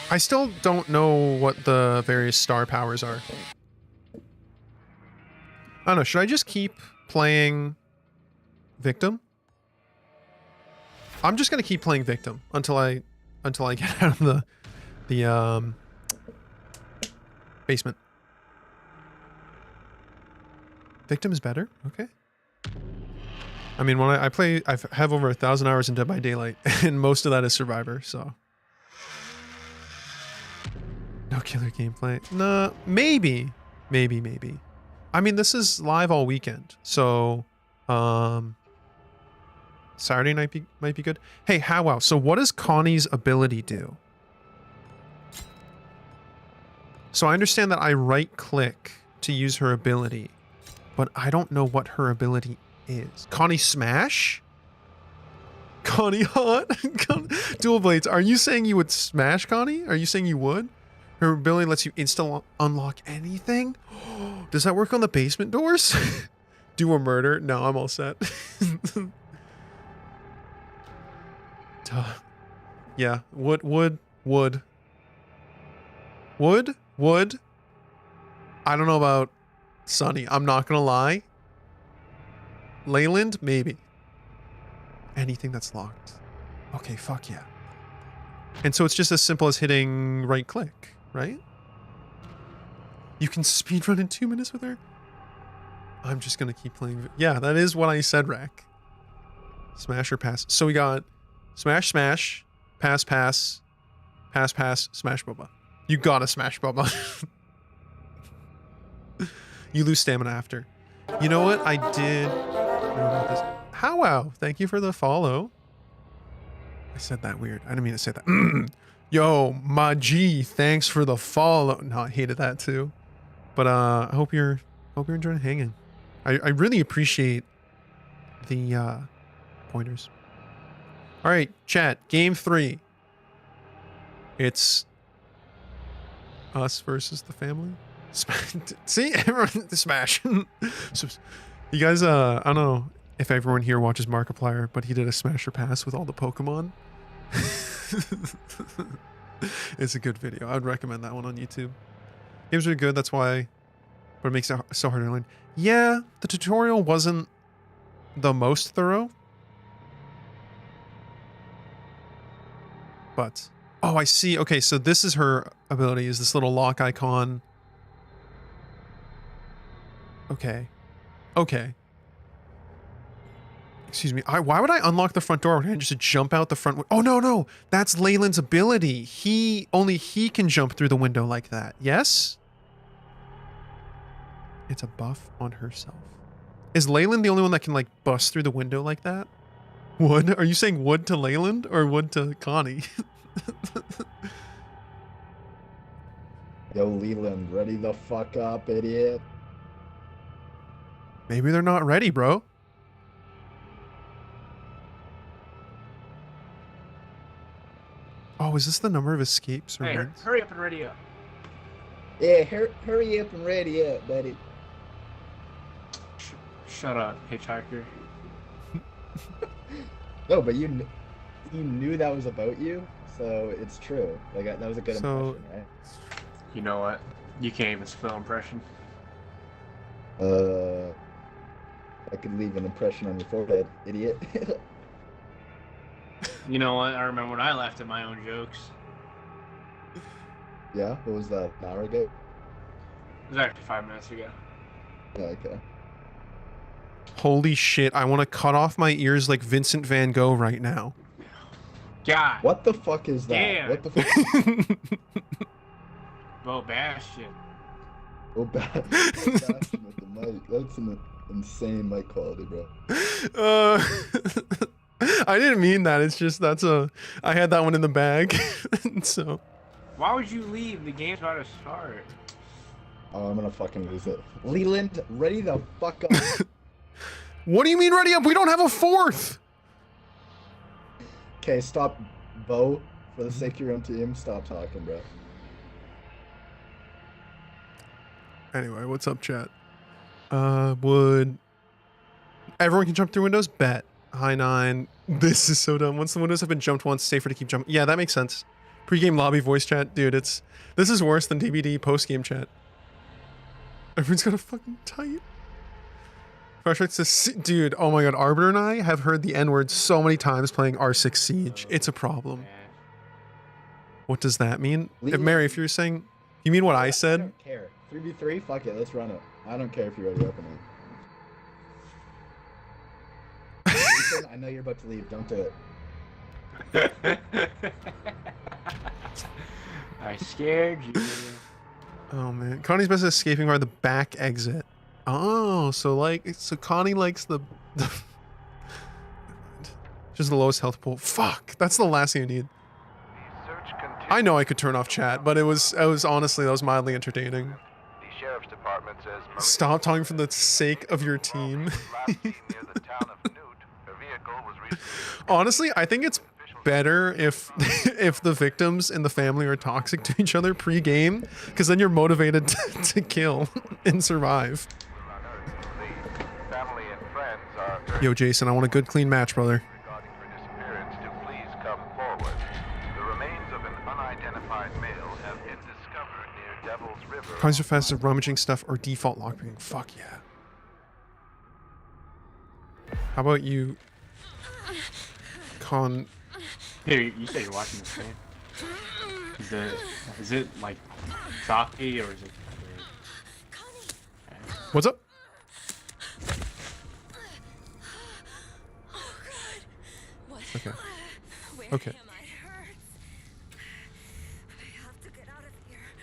I still don't know what the various star powers are. I don't know. Should I just keep playing Victim? I'm just gonna keep playing Victim until I get out of the basement. Victim is better. Okay. I mean, when I play, I have over 1,000 hours in Dead by Daylight, and most of that is Survivor, so. No killer gameplay. Nah, maybe. Maybe. I mean, this is live all weekend, so, Saturday night might be good. Hey, wow. So what does Connie's ability do? So I understand that I right-click to use her ability, but I don't know what her ability is. Connie Smash? Connie Hot? Dual Blades. Are you saying you would smash Connie? Are you saying you would? Her ability lets you unlock anything? Does that work on the basement doors? Do a murder? No, I'm all set. Duh. Yeah, wood. I don't know about Sunny. I'm not gonna lie. Leyland, maybe. Anything that's locked. Okay, fuck yeah. And so it's just as simple as hitting right click, right? You can speedrun in 2 minutes with her? I'm just gonna keep playing. Yeah, that is what I said, Rack. Smash or pass. So we got smash, smash, pass, pass, pass, pass, smash, Boba. You gotta smash, Boba. You lose stamina after. You know what? I did. How wow. Thank you for the follow. I said that weird. I didn't mean to say that. Yo, my G, thanks for the follow. No, I hated that too. But I hope you're enjoying hanging. I really appreciate the pointers. All right, chat. Game 3. It's us versus the family. See, everyone smash. So, you guys, I don't know if everyone here watches Markiplier, but he did a smash or pass with all the Pokemon. It's a good video. I would recommend that one on YouTube. Games are good. That's why, but it makes it so hard to learn. Yeah, the tutorial wasn't the most thorough, but oh, I see. Okay, so this is her ability. Is this little lock icon? Okay. Okay. Excuse me. Why would I unlock the front door when I just jump out the front? Oh, no. That's Leyland's ability. Only he can jump through the window like that. Yes? It's a buff on herself. Is Leyland the only one that can, like, bust through the window like that? Wood? Are you saying wood to Leyland or wood to Connie? Yo, Leland, ready the fuck up, idiot. Maybe they're not ready, bro. Oh, is this the number of escapes or Hey, wins? hurry up and ready up. Yeah, hurry up and ready up, buddy. Shut up, hitchhiker. No, but you knew that was about you, so it's true. Like that was a good impression, right? You know what? You can't even spell impression. I could leave an impression on your forehead, idiot. You know what? I remember when I laughed at my own jokes. Yeah, what was that? An hour ago? It was actually 5 minutes ago. Yeah, okay. Holy shit, I want to cut off my ears like Vincent Van Gogh right now. God. What the fuck is that? Damn. What the fuck? Well, Bastion. Oh, Bastion with the mic. That's an insane mic quality, bro. I didn't mean that. It's just I had that one in the bag. So. Why would you leave? The game's about to start. Oh, I'm gonna fucking lose it. Leland, ready the fuck up. What do you mean ready up? We don't have a fourth. Okay, stop, Bo. For the sake of your own team, stop talking, bro. Anyway, what's up, chat? Would everyone can jump through windows? Bet. High 9. This is so dumb. Once the windows have been jumped once, safer to keep jumping. Yeah, that makes sense. Pre-game lobby voice chat, dude. This is worse than DVD post-game chat. Everyone's got a fucking tight. Dude, oh my god, Arbiter and I have heard the N-word so many times playing R6 Siege. It's a problem. What does that mean? Mary, if you're saying, you mean what I said? I don't care. 3v3, fuck it, let's run it. I don't care if you're already opening. Ethan, I know you're about to leave. Don't do it. I scared you. Oh man, Connie's best at escaping by the back exit. Oh, so Connie likes the just the lowest health pool. Fuck, that's the last thing I need. I know I could turn off chat, but it was honestly, that was mildly entertaining. The sheriff's department says Stop talking for the sake of your team. Honestly, I think it's better if if the victims and the family are toxic to each other pre-game, because then you're motivated to kill and survive. The family and friends are Yo, Jason, I want a good clean match, brother. regarding her disappearance to please come forward. The remains of an unidentified male have been discovered near Devil's River. Coins are fast at rummaging stuff or default lockpicking. Fuck yeah. How about you, Con? Here, you say you're watching this game. Is it like Saki or is it? What's up? Okay. Okay.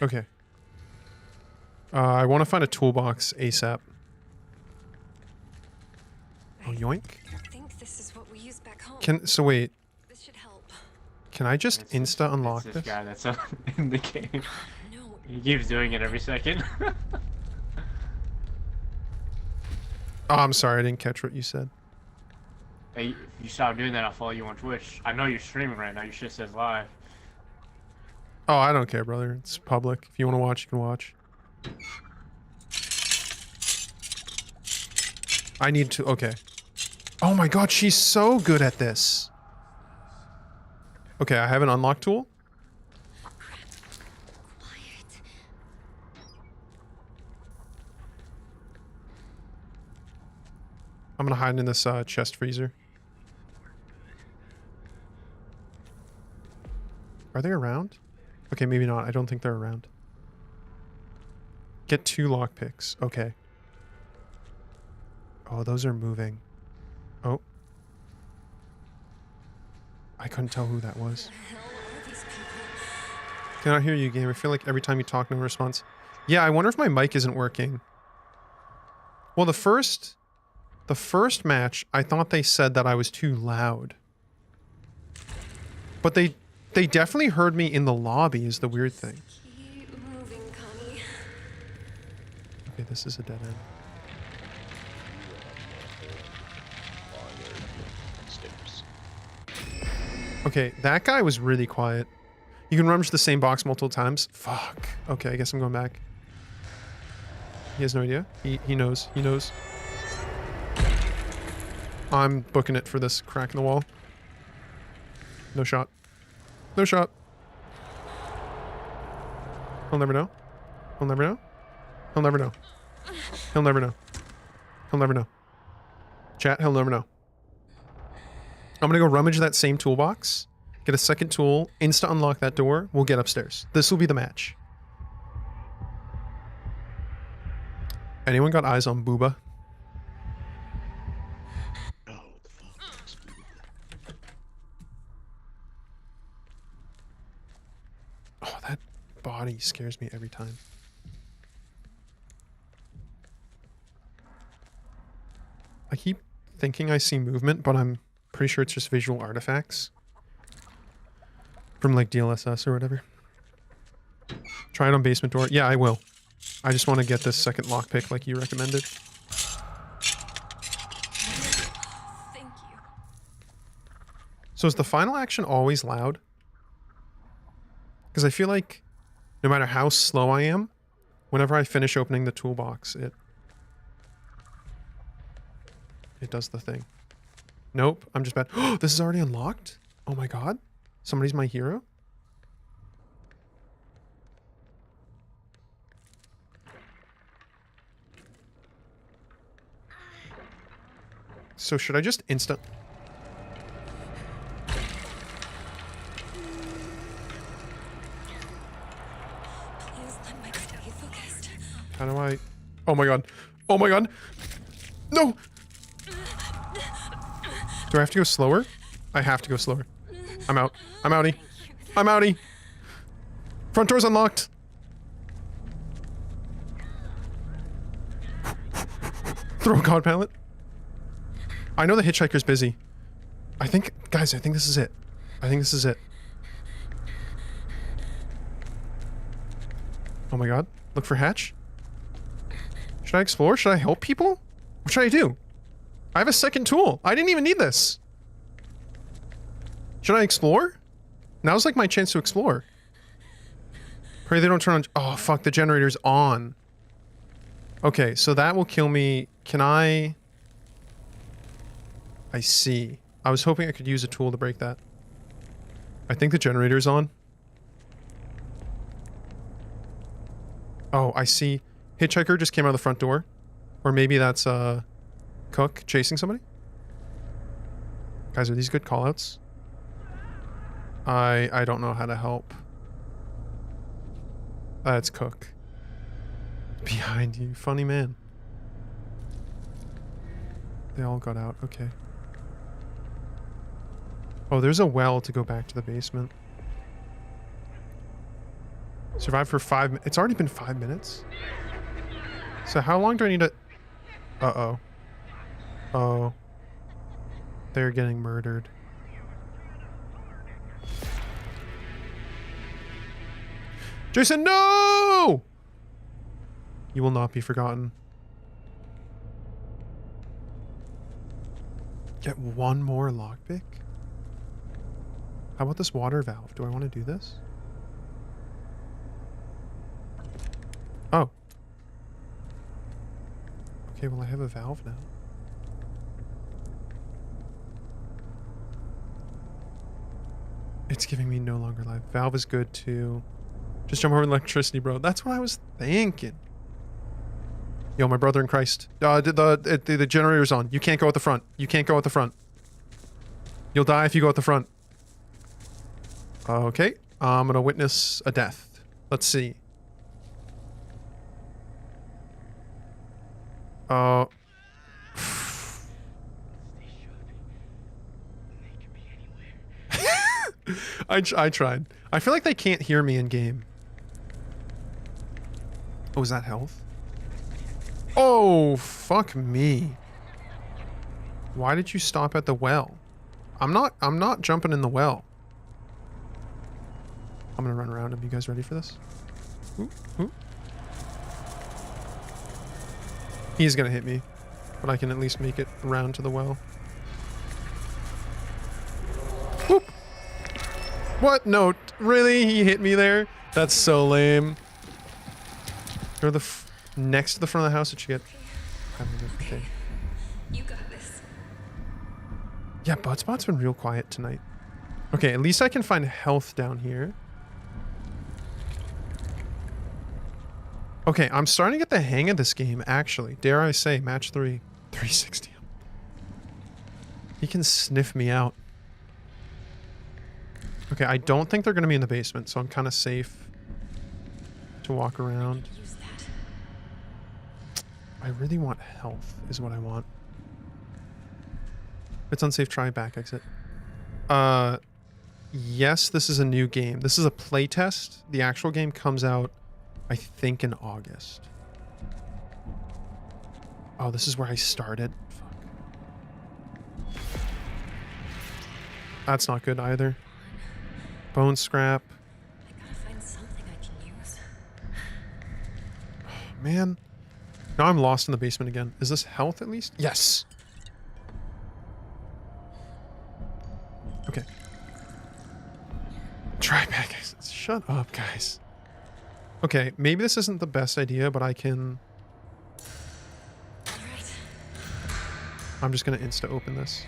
Okay. I want to find a toolbox ASAP. Oh, yoink. I think this is what we use back home. So wait. This should help. Can I just insta unlock It's this? this guy that's in the game. He keeps doing it every second. Oh, I'm sorry, I didn't catch what you said. Hey, if you stop doing that, I'll follow you on Twitch. I know you're streaming right now. Your shit says live. Oh, I don't care, brother. It's public. If you want to watch, you can watch. I need to... Okay. Oh my god, she's so good at this. Okay, I have an unlock tool. I'm gonna hide in this chest freezer. Are they around? Okay, maybe not. I don't think they're around. Get 2 lockpicks. Okay. Oh, those are moving. Oh. I couldn't tell who that was. Cannot hear you, game. I feel like every time you talk, no response. Yeah, I wonder if my mic isn't working. Well, the first match, I thought they said that I was too loud. But they definitely heard me in the lobby is the weird thing. Keep moving, Connie. Okay, this is a dead end. Okay, that guy was really quiet. You can rummage the same box multiple times. Fuck. Okay, I guess I'm going back. He has no idea. He knows. He knows. I'm booking it for this crack in the wall. No shot. No shot. He'll never know. He'll never know. He'll never know. He'll never know. He'll never know. Chat, he'll never know. I'm gonna go rummage that same toolbox, get a second tool, insta unlock that door, we'll get upstairs. This will be the match. Anyone got eyes on Booba? Oh, that body scares me every time. I keep thinking I see movement, but I'm pretty sure it's just visual artifacts. From like DLSS or whatever. Try it on basement door. Yeah, I will. I just want to get this second lockpick like you recommended. Thank you. So is the final action always loud? Because I feel like no matter how slow I am, whenever I finish opening the toolbox, it does the thing. Nope, I'm just bad. Oh, this is already unlocked? Oh my god. Somebody's my hero? So should I just instant... Please let my stay focused. How do I... Oh my god. Oh my god. No! Do I have to go slower? I have to go slower. I'm out. I'm outie. I'm outie. Front door's unlocked. Throw a god pallet. I know the hitchhiker's busy. I think... Guys, I think this is it. I think this is it. Oh my god. Look for hatch. Should I explore? Should I help people? What should I do? I have a second tool. I didn't even need this. Should I explore? Now's like my chance to explore. Pray they don't turn on. Oh, fuck. The generator's on. Okay, so that will kill me. Can I see. I was hoping I could use a tool to break that. I think the generator's on. Oh, I see. Hitchhiker just came out of the front door. Or maybe that's, Cook chasing somebody? Guys, are these good callouts? I don't know how to help. It's Cook. Behind you. Funny man. They all got out. Okay. Oh, there's a well to go back to the basement. Survive for 5 minutes. It's already been 5 minutes. So how long do I need to... Uh-oh. Oh. They're getting murdered. Jason, no! You will not be forgotten. Get one more lockpick? How about this water valve? Do I want to do this? Oh. Okay, well I have a valve now. It's giving me no longer life. Valve is good too. Just jump over electricity, bro. That's what I was thinking. Yo, my brother in Christ. The generator's on. You can't go at the front. You can't go at the front. You'll die if you go at the front. Okay. I'm gonna witness a death. Let's see. I tried. I feel like they can't hear me in game. Oh, is that health? Oh, fuck me. Why did you stop at the well? I'm not jumping in the well. I'm gonna run around him. You guys ready for this? Ooh, ooh. He's gonna hit me, but I can at least make it around to the well. Whoop! What? No, really? He hit me there? That's so lame. You're the next to the front of the house. Did you get? Okay. You got this. Yeah, Budspot's been real quiet tonight. Okay, at least I can find health down here. Okay, I'm starting to get the hang of this game, actually. Dare I say, match 3. 360. He can sniff me out. Okay, I don't think they're going to be in the basement, so I'm kind of safe to walk around. I really want health, is what I want. If it's unsafe, try back exit. Yes, this is a new game. This is a playtest. The actual game comes out, I think, in August. Oh, this is where I started. Fuck. That's not good either. Bone scrap. I gotta find something I can use. Oh, man. Now I'm lost in the basement again. Is this health at least? Yes. Okay. Try back. Shut up, guys. Okay, maybe this isn't the best idea, but I can... Alright. I'm just gonna insta open this.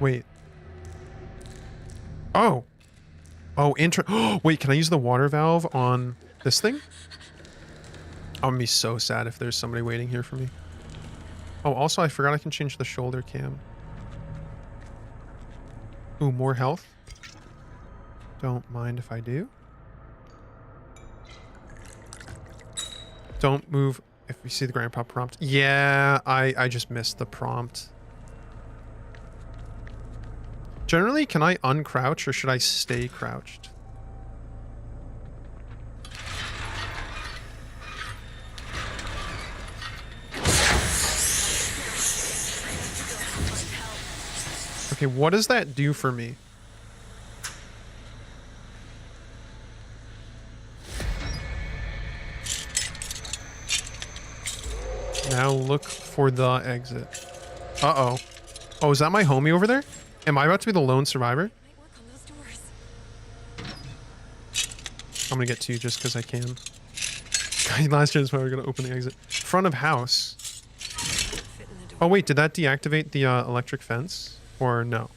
Wait. Oh. Oh, wait, can I use the water valve on this thing? I'm gonna be so sad if there's somebody waiting here for me. Oh, also, I forgot I can change the shoulder cam. Ooh, more health. Don't mind if I do. Don't move if we see the grandpa prompt. Yeah, I just missed the prompt. Generally, can I uncrouch or should I stay crouched? Okay, what does that do for me? now look for the exit. Uh-oh. Oh, is that my homie over there? Am I about to be the lone survivor? I'm gonna get two just because I can. Last gen is why we're gonna open the exit. Front of house. Oh wait, did that deactivate the electric fence? Or no?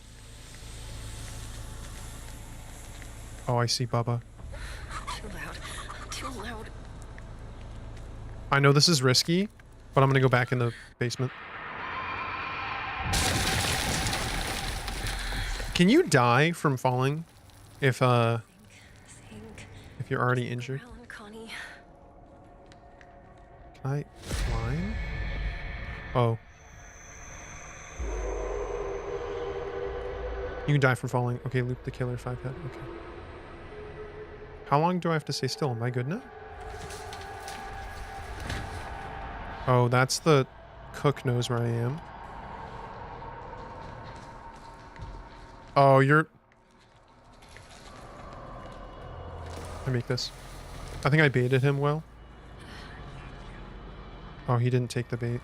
Oh, I see Bubba. Too loud. Too loud. I know this is risky, but I'm gonna go back in the basement. Can you die from falling if you're already injured? Can I climb? Oh. You can die from falling. Okay, loop the killer 5 head. Okay. How long do I have to stay still? Am I good now? Oh, that's the cook knows where I am. Oh, you're... I make this. I think I baited him well. Oh, he didn't take the bait.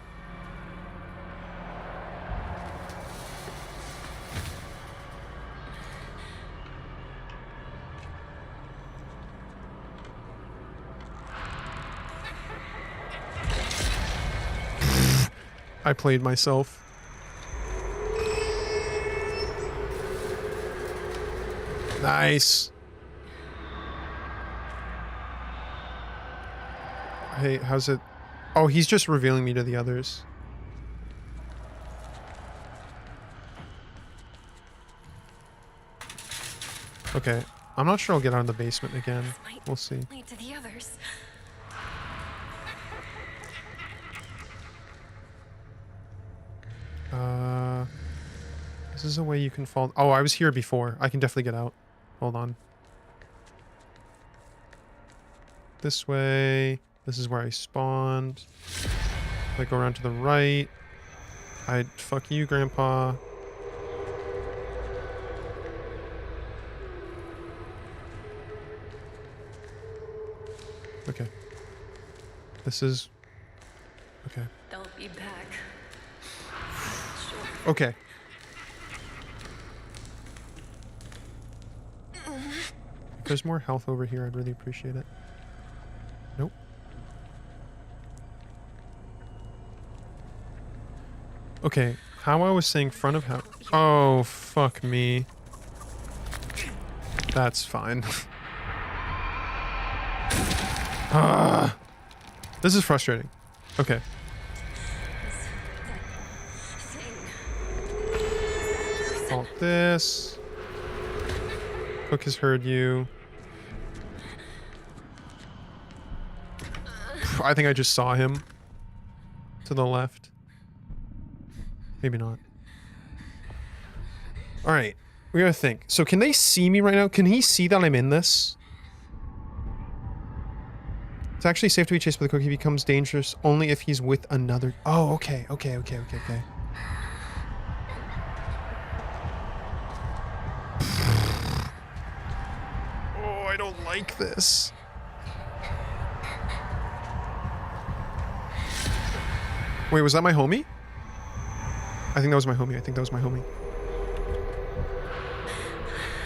I played myself. Nice. Hey, how's it? Oh, he's just revealing me to the others. Okay. I'm not sure I'll get out of the basement again. We'll see. Lead to the others. This is a way you can fall. Oh, I was here before. I can definitely get out. Hold on. This way. This is where I spawned. If I go around to the right. I'd fuck you, Grandpa. Okay. This is... Okay. They'll be back. Okay. If there's more health over here, I'd really appreciate it. Nope. Okay, how I was saying front of house. Oh, fuck me. That's fine. Ah, this is frustrating. Okay. Fault this. Cook has heard you. I think I just saw him. To the left. Maybe not. Alright. We gotta think. So can they see me right now? Can he see that I'm in this? It's actually safe to be chased by the cook. He becomes dangerous only if he's with another... Oh, okay. Okay. Oh, I don't like this. Wait, was that my homie? I think that was my homie. I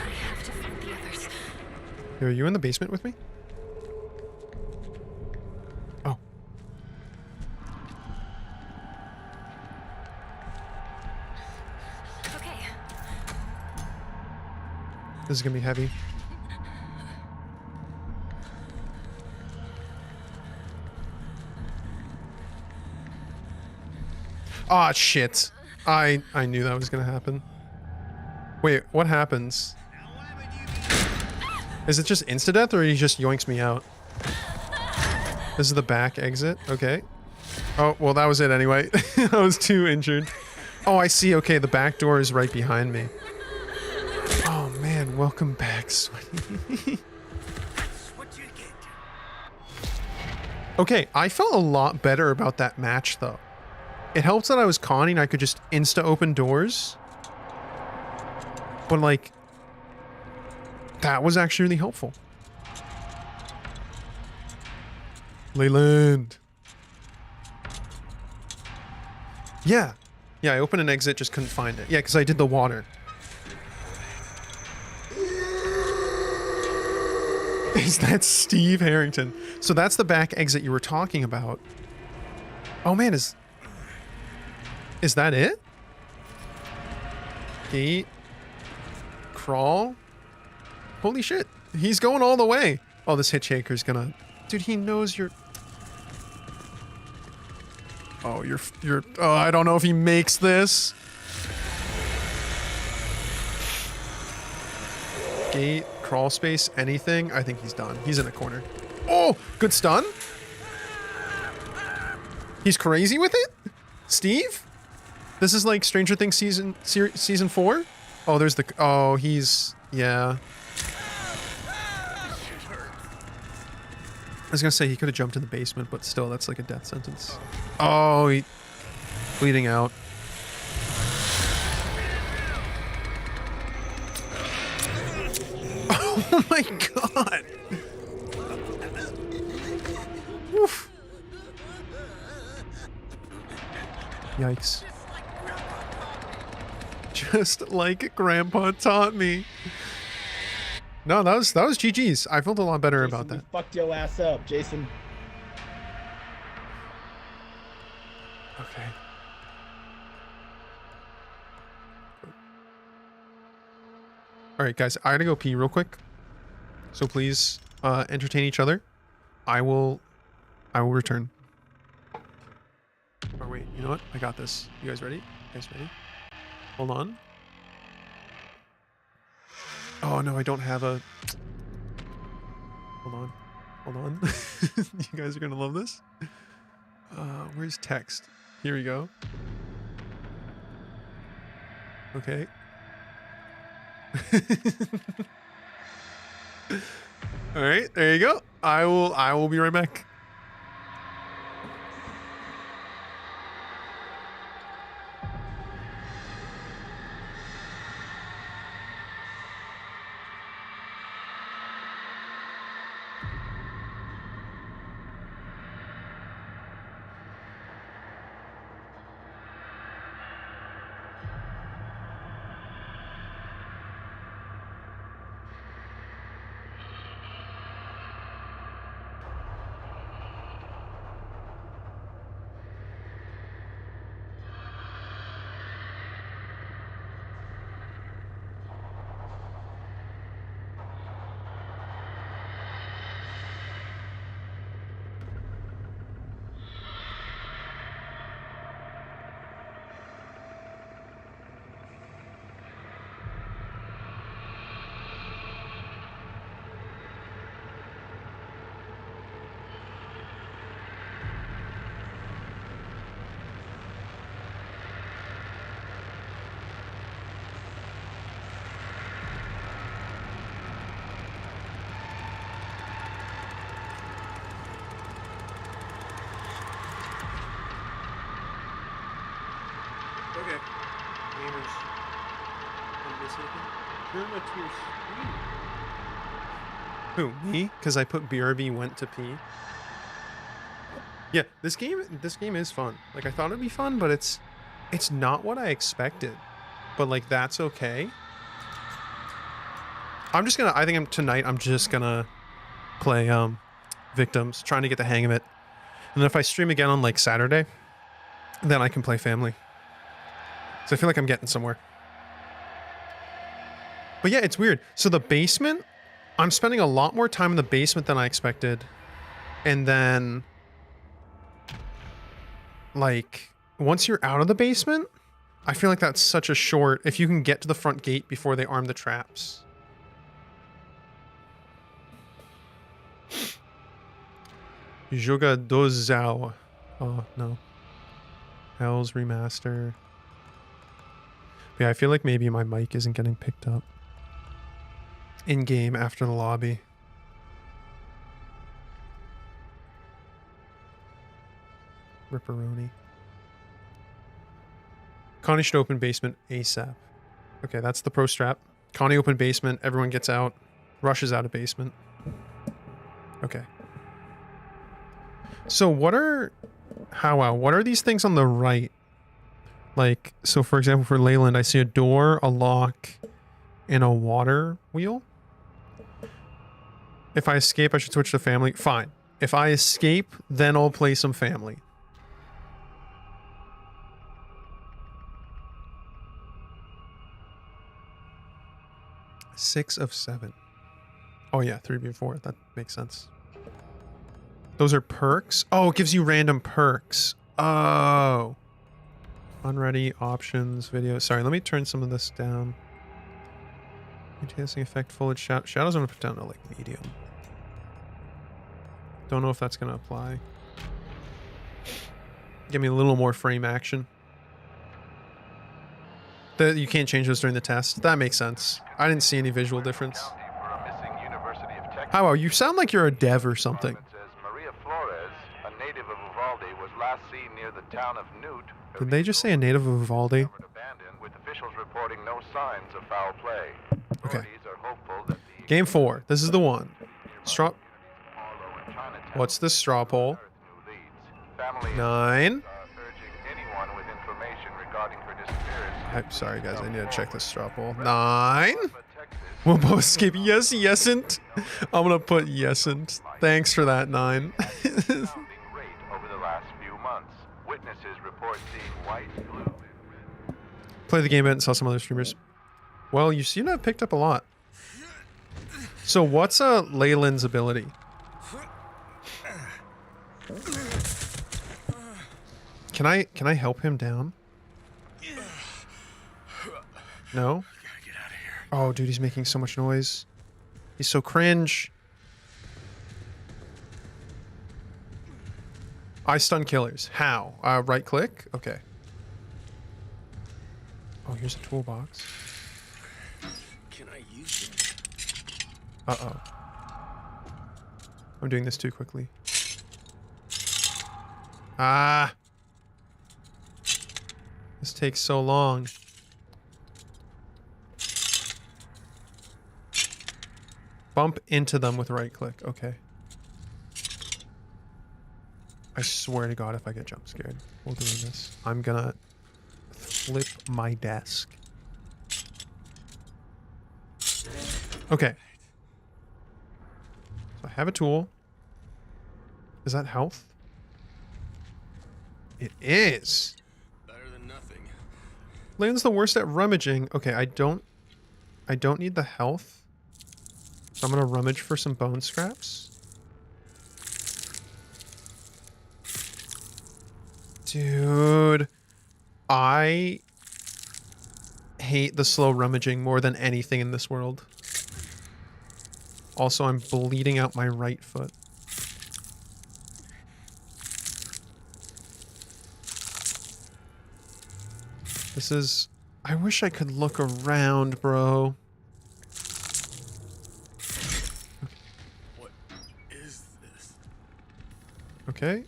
have to find the others. Are you in the basement with me? Oh. Okay. This is gonna be heavy. Ah, shit. I knew that was gonna happen. Wait, what happens? Is it just insta-death or he just yoinks me out? This is the back exit? Okay. Oh, well that was it anyway. I was too injured. Oh, I see. Okay, the back door is right behind me. Oh man, welcome back, Sweaty. Okay, I felt a lot better about that match though. It helps that I was conning, I could just insta-open doors. But, like, that was actually really helpful. Leyland. Yeah. Yeah, I opened an exit, just couldn't find it. Yeah, because I did the water. Is that Steve Harrington? So that's the back exit you were talking about. Oh man, is that it? Gate. Crawl. Holy shit. He's going all the way. Oh, this hitchhiker's gonna... Dude, he knows you're... Oh, you're... Oh, I don't know if he makes this. Gate, crawl space, anything. I think he's done. He's in a corner. Oh, good stun. He's crazy with it? Steve? This is like Stranger Things season 4? Oh, there's the... Oh, he's... Yeah. I was gonna say he could have jumped in the basement, but still, that's like a death sentence. Oh, he... Bleeding out. Oh my god! Oof. Yikes. Just like Grandpa taught me. No, that was GG's. I felt a lot better Jason, about that. Fucked your ass up, Jason. Okay. All right, guys, I gotta go pee real quick. So please entertain each other. I will return. Oh wait, you know what? I got this. You guys ready? You guys ready? Hold on. Oh no, I don't have a... Hold on. Hold on. You guys are gonna love this. Where's text? Here we go. Okay. All right, there you go. I will be right back. Okay. Gamers. Who, me? Because I put BRB went to P. Yeah, this game is fun. Like I thought it'd be fun, but it's not what I expected. But like that's okay. Tonight I'm just gonna play Victims, trying to get the hang of it. And then if I stream again on like Saturday, then I can play Family. So I feel like I'm getting somewhere. But yeah, it's weird. So the basement, I'm spending a lot more time in the basement than I expected. And then, like, once you're out of the basement, I feel like that's such a short... If you can get to the front gate before they arm the traps. Joga do Zao. Oh, no. Hell's Remaster. Yeah, I feel like maybe my mic isn't getting picked up in-game after the lobby. Ripperoni. Connie should open basement ASAP. Okay, that's the pro strap. Connie open basement, everyone gets out. Rushes out of basement. Okay. So what are... what are these things on the right? Like, so for example, for Leyland, I see a door, a lock, and a water wheel. If I escape, I should switch to family. Fine. If I escape, then I'll play some family. Six of 7. Oh yeah, 3v4. That makes sense. Those are perks? Oh, it gives you random perks. Oh. Unready, options, video. Sorry, let me turn some of this down. Enhancing effect, foliage, shadows I'm gonna put down to like medium. Don't know if that's gonna apply. Give me a little more frame action. You can't change those during the test. That makes sense. I didn't see any visual difference. How about you sound like you're a dev or something? Maria Flores, a native of Uvalde, was last seen near the town of Newt. Did they just say a native of Uvalde? With officials reporting no signs of foul play. Okay. Game 4. This is the one. Straw. What's the straw poll? 9. I'm sorry, guys. I need to check this straw poll. 9. We'll both escape. Yes, yesn't. I'm gonna put yesn't. Thanks for that, 9. Play the game and saw some other streamers. Well, you seem to have picked up a lot. So what's Leyland's ability? Can I help him down? No? Oh, dude, he's making so much noise. He's so cringe. I stun killers. How? Right click? Okay. Oh, here's a toolbox. Can I use it? Uh-oh. I'm doing this too quickly. Ah! This takes so long. Bump into them with right click. Okay. I swear to God, if I get jump scared while doing this, I'm gonna flip my desk. Okay. So I have a tool. Is that health? It is. Better than nothing. Land's the worst at rummaging. Okay, I don't need the health. So I'm gonna rummage for some bone scraps. Dude, I hate the slow rummaging more than anything in this world. Also, I'm bleeding out my right foot. This is... I wish I could look around, bro. What is this? Okay.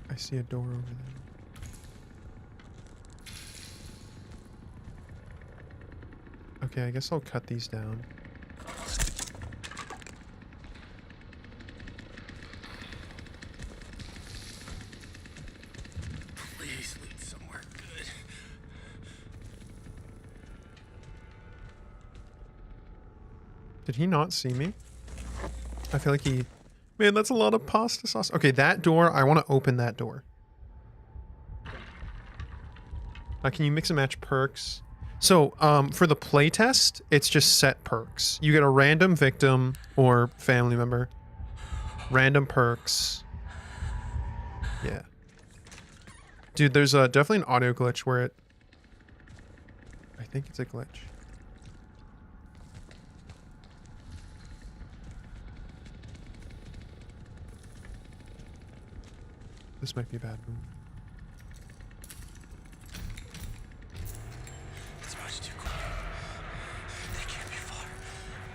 I see a door over there. Okay, I guess I'll cut these down. Please lead somewhere good. Did he not see me? I feel like he... Man, that's a lot of pasta sauce. Okay, that door, I want to open that door. Can you mix and match perks? So, for the playtest, it's just set perks. You get a random victim or family member. Random perks. Yeah. Dude, there's definitely an audio glitch where it... I think it's a glitch. This might be a bad move. It's much too quick. They can't be far.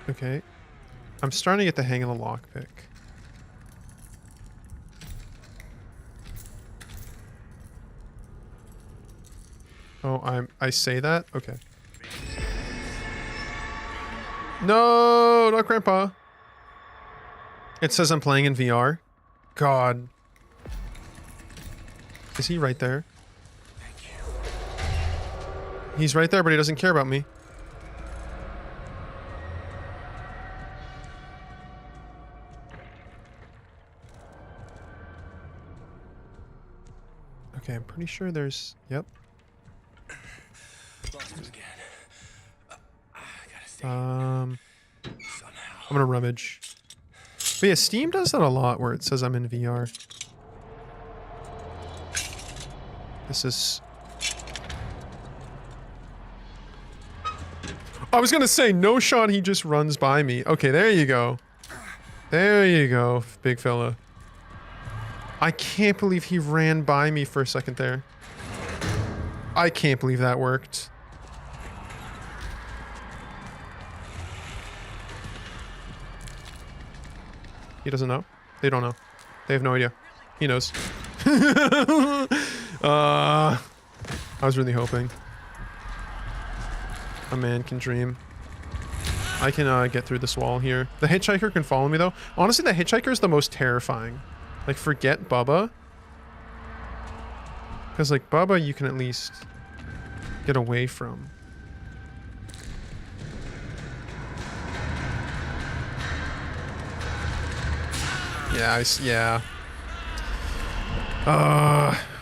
Okay. I'm starting to get the hang of the lockpick. Oh, I say that? Okay. No! No, not Grandpa. It says I'm playing in VR. God. Is he right there? He's right there, but he doesn't care about me. Okay, I'm pretty sure there's... Yep. I'm gonna rummage. But yeah, Steam does that a lot where it says I'm in VR. This is... I was gonna say, no shot, he just runs by me. Okay, there you go. There you go, big fella. I can't believe he ran by me for a second there. I can't believe that worked. He doesn't know. They don't know. They have no idea. He knows. I was really hoping. A man can dream. I can get through this wall here. The hitchhiker can follow me though. Honestly, the hitchhiker is the most terrifying. Like, forget Bubba. Because, like, Bubba you can at least get away from. Yeah, yeah.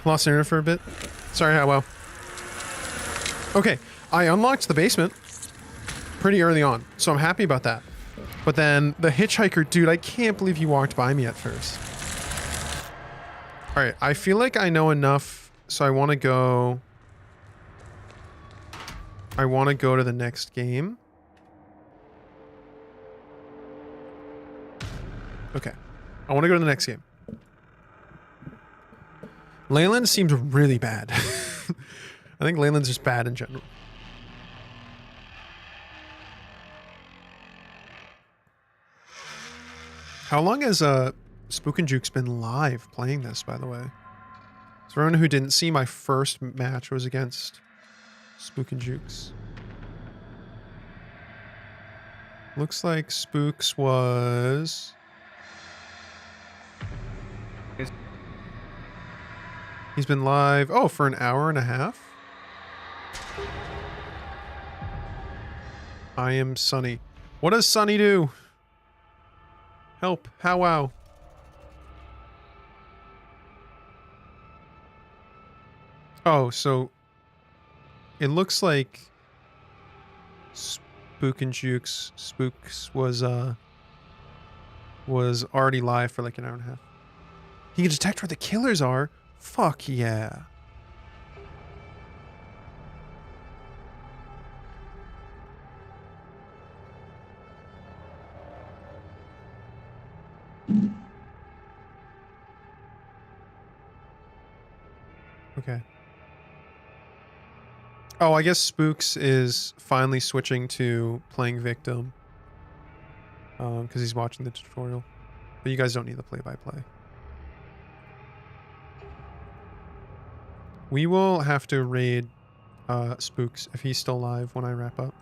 Lost internet for a bit. Sorry, how well. Okay, I unlocked the basement pretty early on, so I'm happy about that. But then the hitchhiker, dude, I can't believe he walked by me at first. Alright, I feel like I know enough, so I want to go... I want to go to the next game. Okay. I want to go to the next game. Leyland seems really bad. I think Leyland's just bad in general. How long has Spook and Juke's been live playing this, by the way? So for anyone who didn't see, my first match was against Spook and Juke's. Looks like Spook's was... He's been live, oh, for an hour and a half? I am Sunny. What does Sunny do? Help, how wow. Oh, so it looks like Spook and Juke's Spooks was already live for like an hour and a half. He can detect where the killers are. Fuck yeah. Okay. Oh, I guess Spooks is finally switching to playing victim. Because he's watching the tutorial. But you guys don't need the play-by-play. We will have to raid Spooks if he's still live when I wrap up.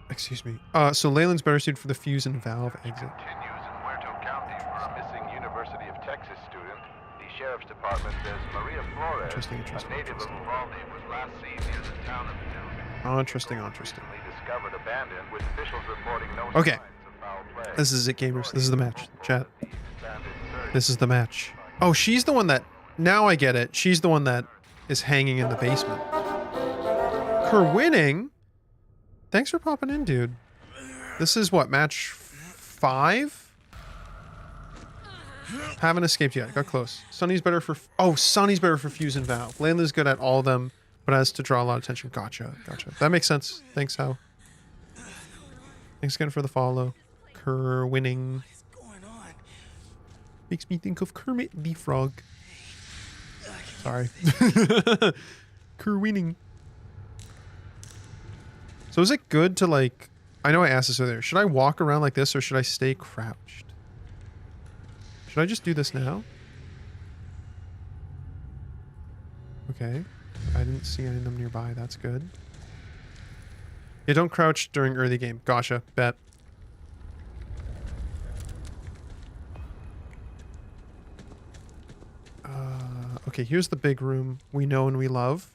Excuse me. So Leyland's better suited for the fuse and valve exit. Continues in Huerto County for a missing University of Texas student. The sheriff's department says Maria Flores, a native of Uvalde, was last seen near the town of Del. Interesting. Discovered abandoned, with officials reporting no Okay. signs of foul play. This is it, gamers. This is the match. Chat. This is the match. Oh, she's the one that... Now I get it. She's the one that is hanging in the basement. Her winning? Thanks for popping in, dude. This is what, match 5? Haven't escaped yet. Got close. Sunny's better for... Oh, Sunny's better for fuse and valve. Layla's good at all of them, but has to draw a lot of attention. Gotcha. That makes sense. Thanks, Hal. Thanks again for the follow. Kerr winning. Makes me think of Kermit the Frog. Sorry. Kerr winning. So is it good to, like... I know I asked this earlier. Should I walk around like this or should I stay crouched? Should I just do this now? Okay. I didn't see any of them nearby. That's good. Yeah, don't crouch during early game. Gotcha. Bet. Okay, here's the big room we know and we love.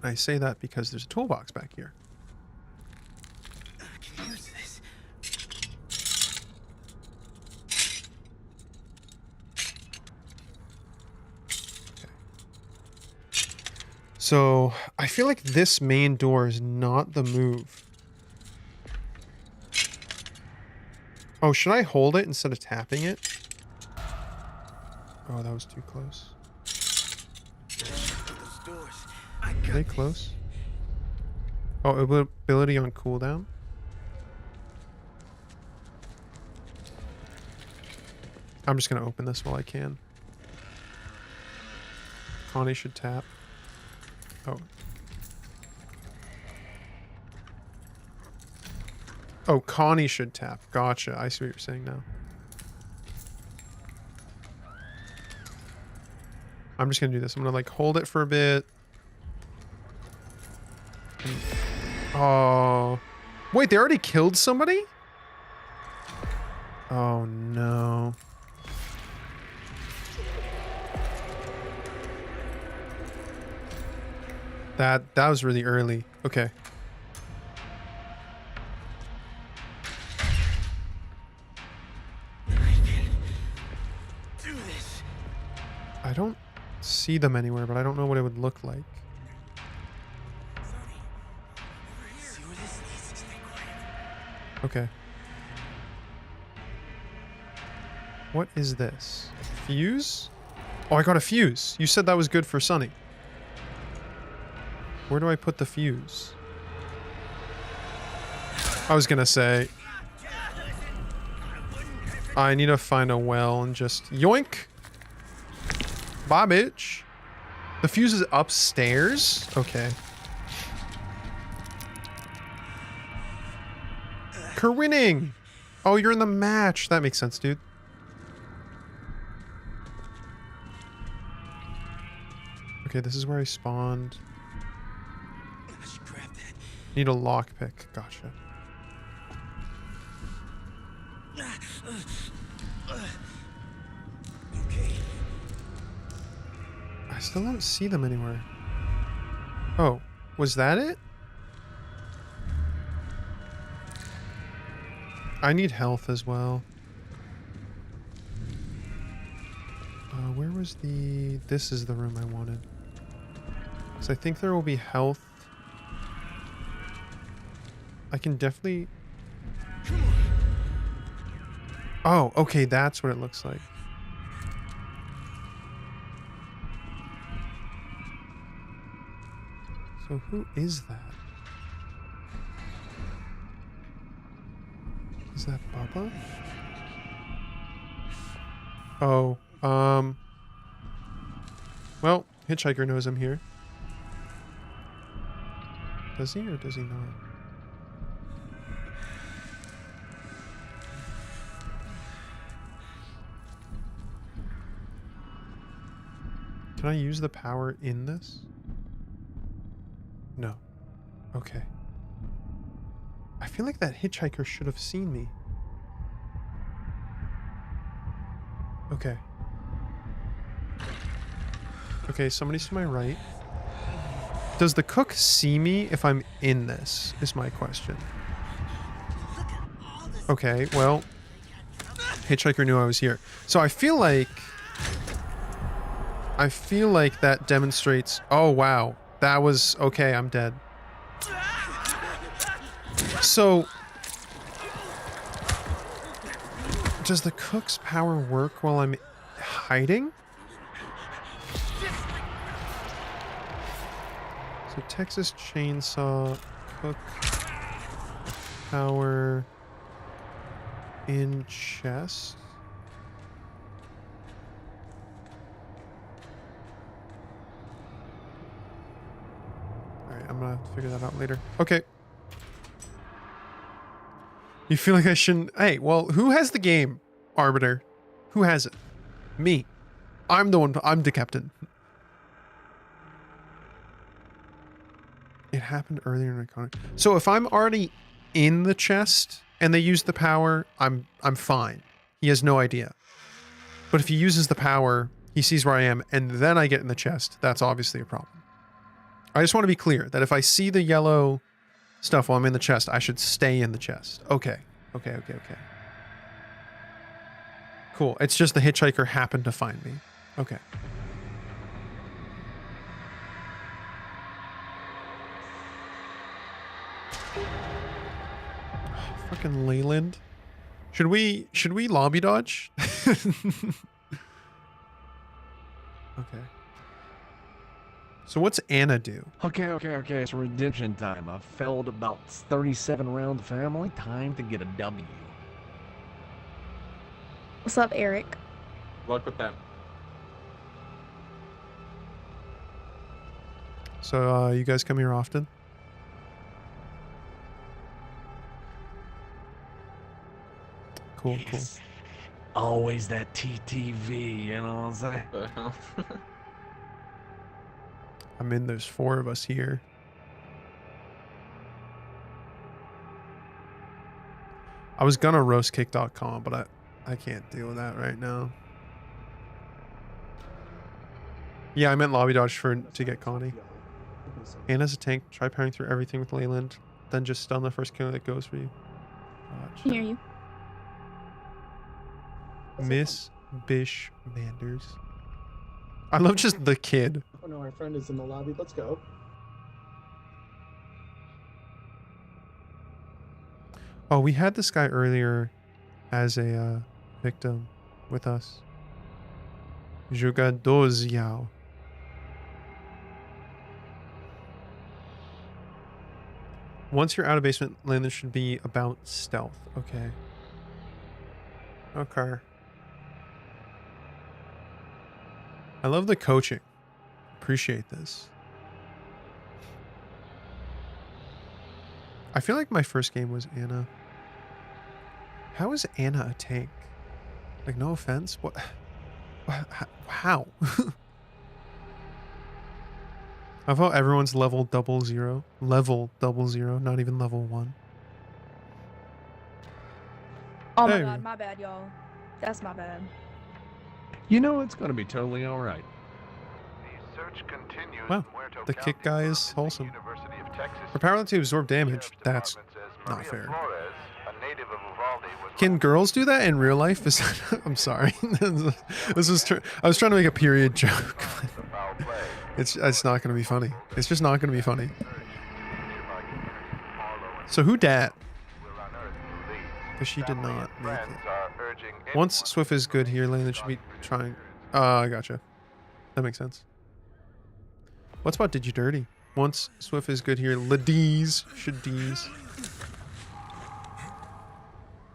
I say that because there's a toolbox back here. I can use this. So, I feel like this main door is not the move. Oh, should I hold it instead of tapping it? Oh, that was too close. Those doors. I Are got they this. close? Oh, ability on cooldown. I'm just gonna open this while I can. Connie should tap. Oh. Oh, Connie should tap. Gotcha. I see what you're saying now. I'm just gonna do this. I'm gonna like hold it for a bit. And... Oh. Wait, they already killed somebody? Oh no. That was really early. Okay. I can do this. I don't see them anywhere, but I don't know what it would look like. See where this leads. Stay quiet. Okay. What is this? Fuse? Oh, I got a fuse. You said that was good for Sunny. Where do I put the fuse? I was gonna say... I need to find a well and just... Yoink! Bye, bitch. The fuse is upstairs? Okay. Carwinning! Oh, you're in the match. That makes sense, dude. Okay, this is where I spawned. I should grab that. Need a lockpick. Gotcha. Okay. I still don't see them anywhere. Oh, was that it? I need health as well. Where was the... This is the room I wanted. So I think there will be health. I can definitely... Oh, okay, that's what it looks like. So who is that? Is that Bubba? Oh, well, Hitchhiker knows I'm here. Does he or does he not? Can I use the power in this? No. Okay. I feel like that hitchhiker should have seen me. Okay. Okay, somebody's to my right. Does the cook see me if I'm in this, is my question. Okay, well, hitchhiker knew I was here. So I feel like that demonstrates... Oh, wow. That was... Okay, I'm dead. So... Does the cook's power work while I'm hiding? So Texas Chainsaw, cook, power, in chest. Alright, I'm gonna have to figure that out later. Okay. You feel like I shouldn't... Hey, well, who has the game, Arbiter? Who has it? Me. I'm the one... I'm the captain. happened earlier in Iconic. So if I'm already in the chest and they use the power, I'm fine. He has no idea. But if he uses the power, he sees where I am, and then I get in the chest, that's obviously a problem. I just want to be clear that if I see the yellow stuff while I'm in the chest, I should stay in the chest. Okay. Okay. Cool. It's just the hitchhiker happened to find me. Okay. Fucking Leyland. Should we lobby dodge? Okay. So what's Anna do? Okay. It's redemption time. I failed about 37 round family. Time to get a W. What's up, Eric? Luck with that. So you guys come here often? Cool. Always that TTV, you know what I'm saying? I mean, there's 4 of us here. I was gonna roastkick.com, but I can't deal with that right now. Yeah, I meant lobby dodge to get Connie. Anna's a tank. Try powering through everything with Leyland. Then just stun the first kill that goes for you. Can hear you. Miss Bish Manders. I love just the kid. Oh no, our friend is in the lobby. Let's go. Oh, we had this guy earlier as a victim with us. Jogadores Yao. Once you're out of basement, Leyland should be about stealth. Okay. Okay. I love the coaching. Appreciate this. I feel like my first game was Anna. How is Anna a tank? Like, no offense. What? How? I thought everyone's level 00. Level 00, not even level 1. Oh my There we god, go. my bad, y'all. That's my bad. You know it's gonna be totally alright. The search continues. Wow, the kick guy is wholesome. Apparently to absorb damage, that's not fair. Can girls do that in real life? Is that, I'm sorry. This was I was trying to make a period joke. It's not going to be funny. It's just not going to be funny. So who dat? Because she did not make it. Once Swift is good here, Leyland should be trying. I gotcha. That makes sense. What's about Did You Dirty? Once Swift is good here, Ladies should D's.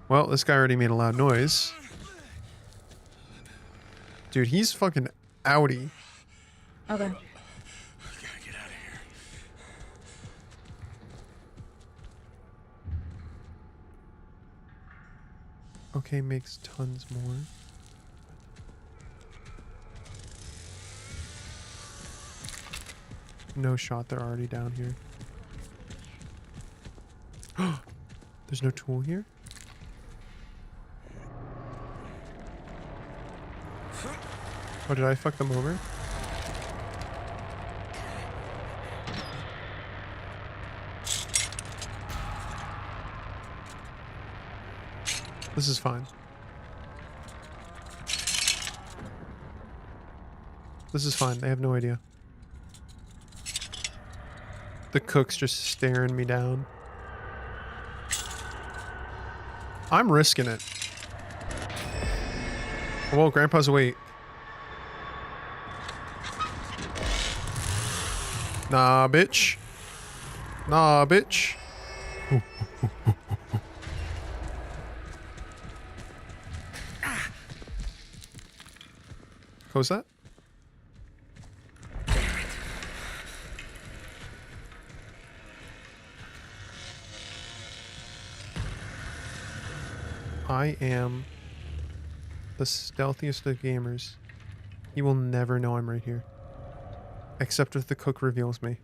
Well, this guy already made a loud noise. Dude, he's fucking outie. Okay. Okay, makes tons more. No shot, they're already down here. There's no tool here? Oh, did I fuck them over? This is fine. This is fine. They have no idea. The cook's just staring me down. I'm risking it. Well, Grandpa's awake. Nah, bitch. Nah, bitch. What was that? I am the stealthiest of gamers. He will never know I'm right here. Except if the cook reveals me.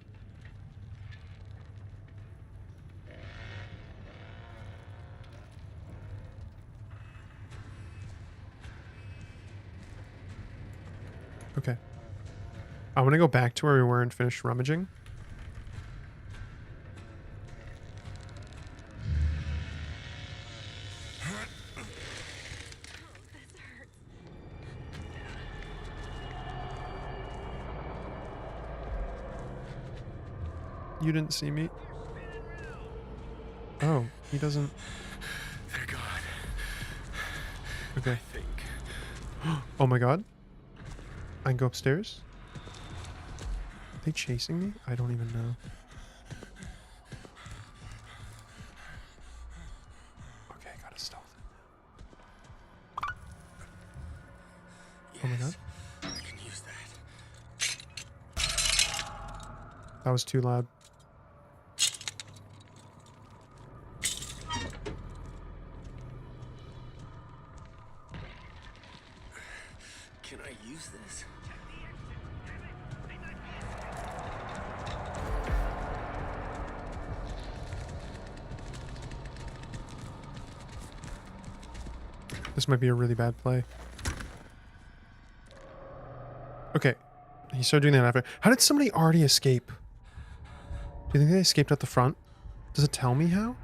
I want to go back to where we were and finish rummaging. You didn't see me? Oh, he doesn't... They're gone. Okay. I think. Oh my god. I can go upstairs? Are they chasing me? I don't even know. Okay, I gotta stealth it. Yes, Oh my god. I can use that. That was too loud. Can I use this? This might be a really bad play. Okay. He started doing that after. How did somebody already escape? Do you think they escaped out the front? Does it tell me how?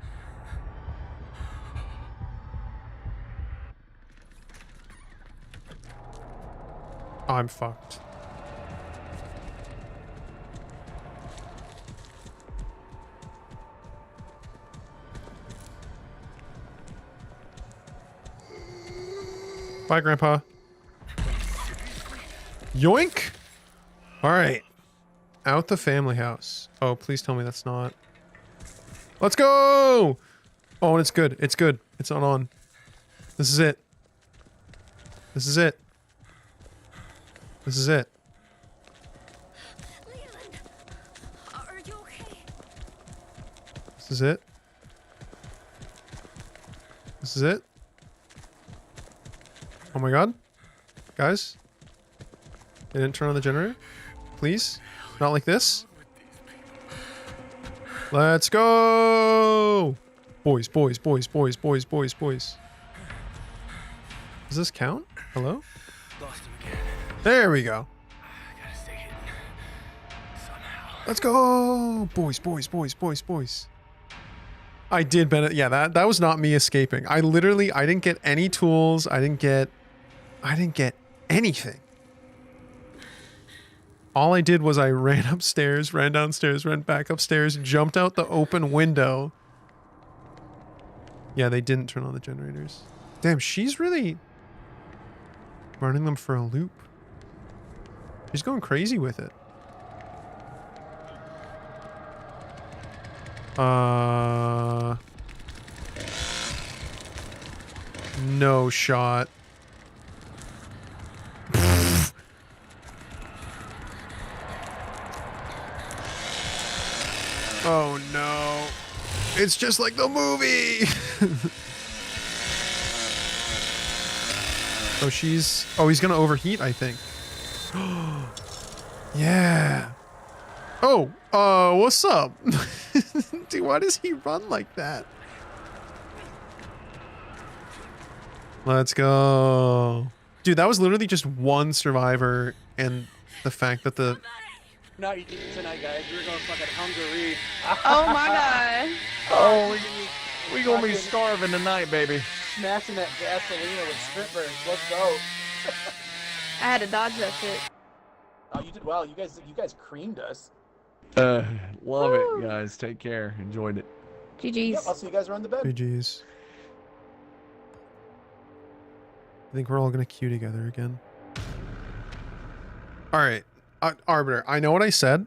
I'm fucked. Bye, Grandpa. Yoink! Alright. Out the family house. Oh, please tell me that's not... Let's go! Oh, and it's good. It's good. It's not on. This is it. This is it. This is it. Leland, are you okay? This is it. This is it. Oh my god. Guys. They didn't turn on the generator? Please? Not like this? Let's go! Boys, boys, boys, boys, boys, boys, boys. Does this count? Hello? Lost him again. There we go. I gotta stay hidden. Somehow. Let's go! Boys, boys, boys, boys, boys. I did Bennett. Yeah, that was not me escaping. I didn't get any tools. I didn't get anything. All I did was I ran upstairs, ran downstairs, ran back upstairs, jumped out the open window. Yeah, they didn't turn on the generators. Damn, she's really running them for a loop. She's going crazy with it. No shot. Oh no. It's just like the movie. Oh, he's gonna overheat, I think. Yeah. Oh, what's up? Dude, why does he run like that? Let's go. Dude, that was literally just one survivor, and the fact that the... Not eating tonight, guys. We're going fucking hungry. Oh my god. Oh, we gonna be starving tonight, baby. Smashing that gasolina with strippers. Let's go. I had to dodge that shit. Oh, you did well. You guys creamed us. Love it, guys. Take care. Enjoyed it. GG's. Yep, I'll see you guys around the bed. GG's. I think we're all gonna queue together again. Alright. Arbiter, I know what I said.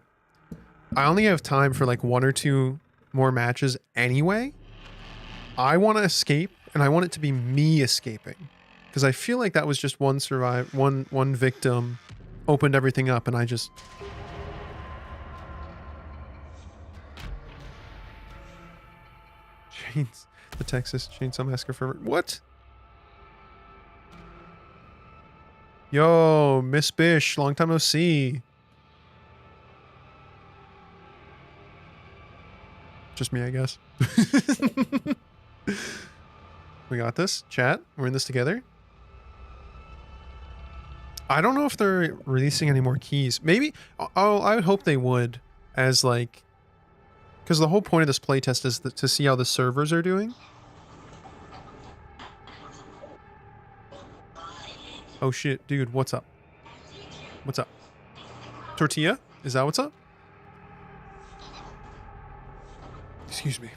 I only have time for like 1 or 2 more matches anyway. I want to escape, and I want it to be me escaping. Because I feel like that was just one victim opened everything up, and I just... The Texas Chainsaw Massacre Forever. What? Yo, Miss Bish, long time no see. Just me, I guess. We got this. Chat, we're in this together. I don't know if they're releasing any more keys. Maybe. Oh, I would hope they would, as like, because the whole point of this playtest is to see how the servers are doing. Oh shit, dude, what's up? What's up? Tortilla? Is that what's up? Excuse me.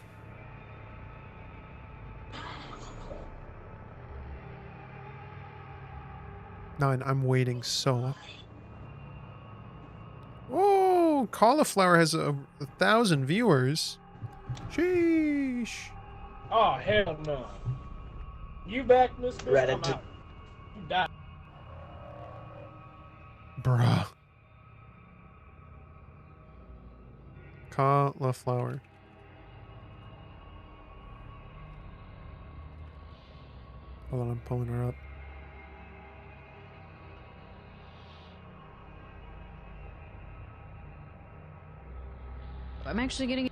No, and I'm waiting so long. Oh, Cauliflower has 1,000 viewers. Sheesh. Oh, hell no. You back, Mr. Reddit I'm out. You die. Bruh. Cauliflower. Hold on, I'm pulling her up. I'm actually getting.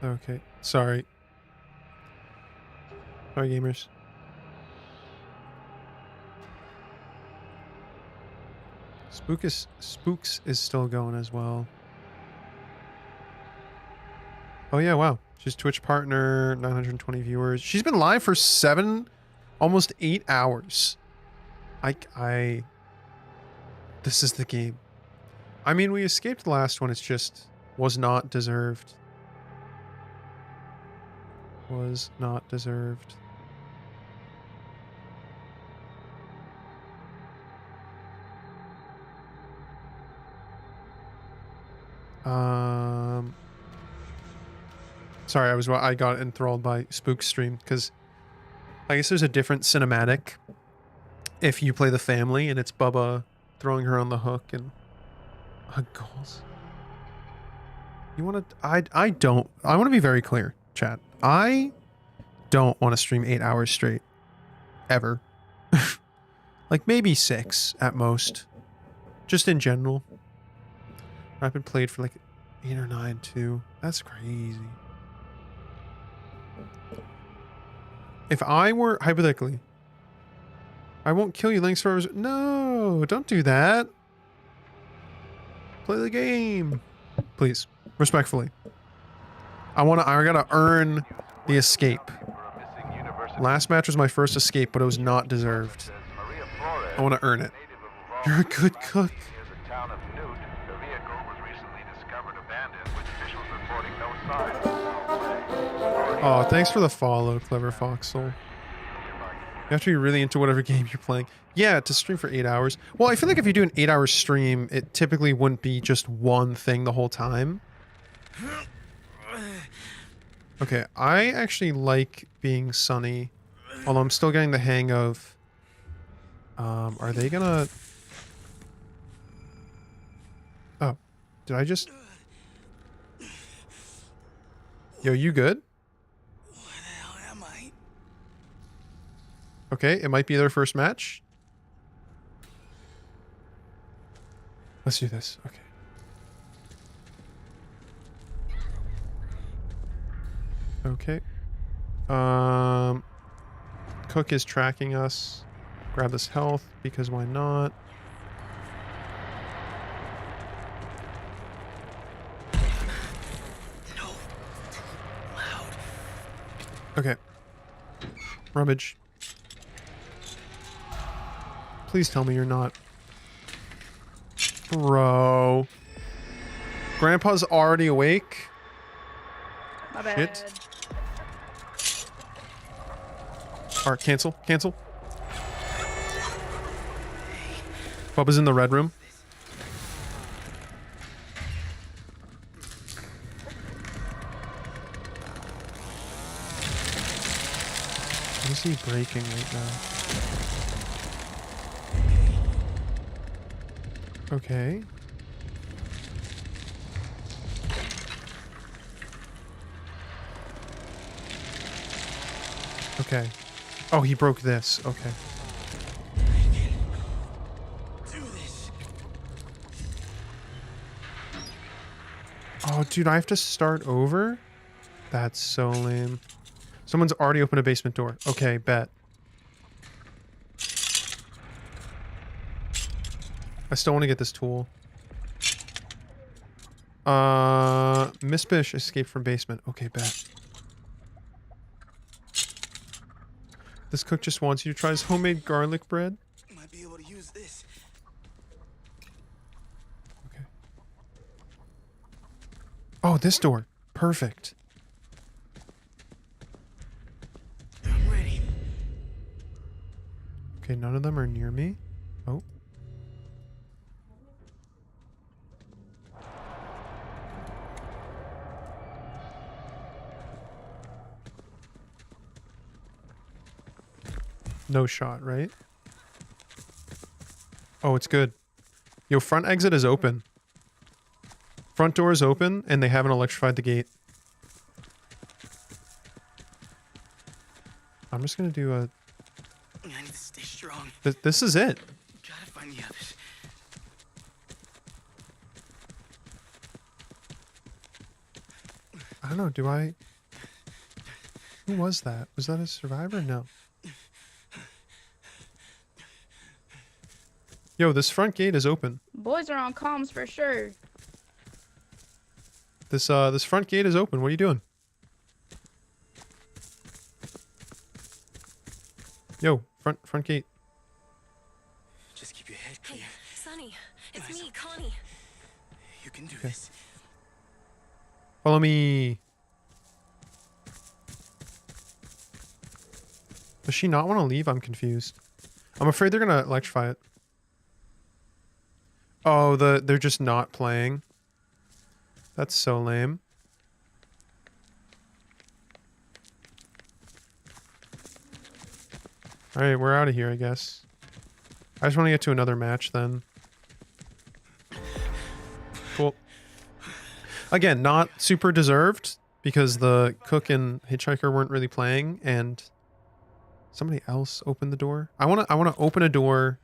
Okay, sorry. Sorry, gamers. Spooks is still going as well. Oh yeah, wow. She's Twitch partner, 920 viewers. She's been live for almost 8 hours. This is the game. I mean, we escaped the last one. It's just was not deserved. Was not deserved. Sorry, I got enthralled by Spook's stream because I guess there's a different cinematic if you play the family and it's Bubba throwing her on the hook and goals. You want to? I don't. I want to be very clear, chat. I don't want to stream 8 hours straight, ever. Like maybe 6 at most, just in general. I've been played for like 8 or 9 too. That's crazy. If I were hypothetically, I won't kill you. Thanks for no. Don't do that. Play the game, please. Respectfully. I gotta earn the escape. Last match was my first escape, but it was not deserved. I want to earn it. You're a good cook. Oh, thanks for the follow, Clever Foxhole. You have to be really into whatever game you're playing. Yeah, to stream for 8 hours. Well, I feel like if you do an 8-hour stream, it typically wouldn't be just one thing the whole time. Okay, I actually like being sunny. Although I'm still getting the hang of... are they gonna... Oh, did I just... Yo, you good? Where the hell am I? Okay, it might be their first match. Let's do this. Okay. Okay. Cook is tracking us. Grab this health, because why not? No. Loud. Okay. Rummage. Please tell me you're not. Bro. Grandpa's already awake? My bad. Shit. Alright, cancel. Cancel. Bubba's in the red room. What is he breaking right now? Okay. Okay. Oh, he broke this. Okay. Oh, dude, I have to start over? That's so lame. Someone's already opened a basement door. Okay, bet. I still want to get this tool. Miss Bish escaped from basement. Okay, bet. This cook just wants you to try his homemade garlic bread. Might be able to use this. Okay. Oh, this door. Perfect. I'm ready. Okay, none of them are near me. Oh. No shot, right? Oh, it's good. Yo, front exit is open. Front door is open, and they haven't electrified the gate. I'm just gonna do a... I need to stay strong. This is it. Gotta find the others. I don't know, do I... Who was that? Was that a survivor? No. Yo, this front gate is open. Boys are on comms for sure. This front gate is open. What are you doing? Yo, front gate. Just keep your head clear. Hey, Sonny, it's me, Connie. You can do this. Follow me. Does she not want to leave? I'm confused. I'm afraid they're gonna electrify it. Oh, they're just not playing. That's so lame. Alright, we're out of here, I guess. I just want to get to another match then. Cool. Again, not super deserved, because the cook and hitchhiker weren't really playing, and somebody else opened the door. I wanna open a door.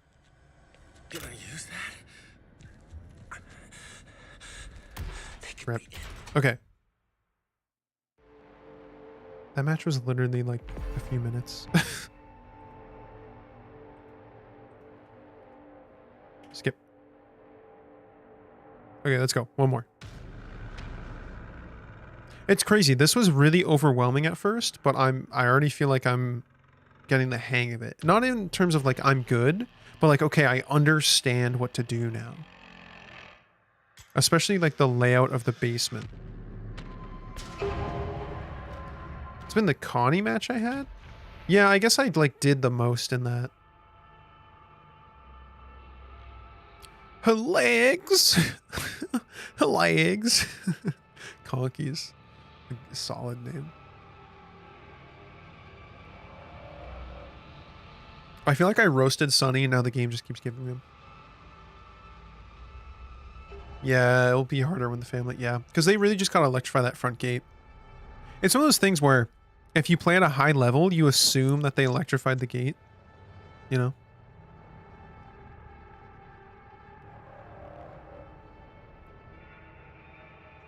Gonna use that? Rip. Okay. That match was literally like a few minutes. Skip. Okay, let's go. One more. It's crazy. This was really overwhelming at first, but I already feel like I'm getting the hang of it. Not in terms of like I'm good, but like, okay, I understand what to do now. Especially like the layout of the basement. It's been the Connie match I had? Yeah, I guess I like did the most in that. Her legs! Her legs! Conkies. Solid name. I feel like I roasted Sonny and now the game just keeps giving him. Yeah, it'll be harder when the family... Yeah, because they really just gotta electrify that front gate. It's one of those things where if you play at a high level, you assume that they electrified the gate. You know?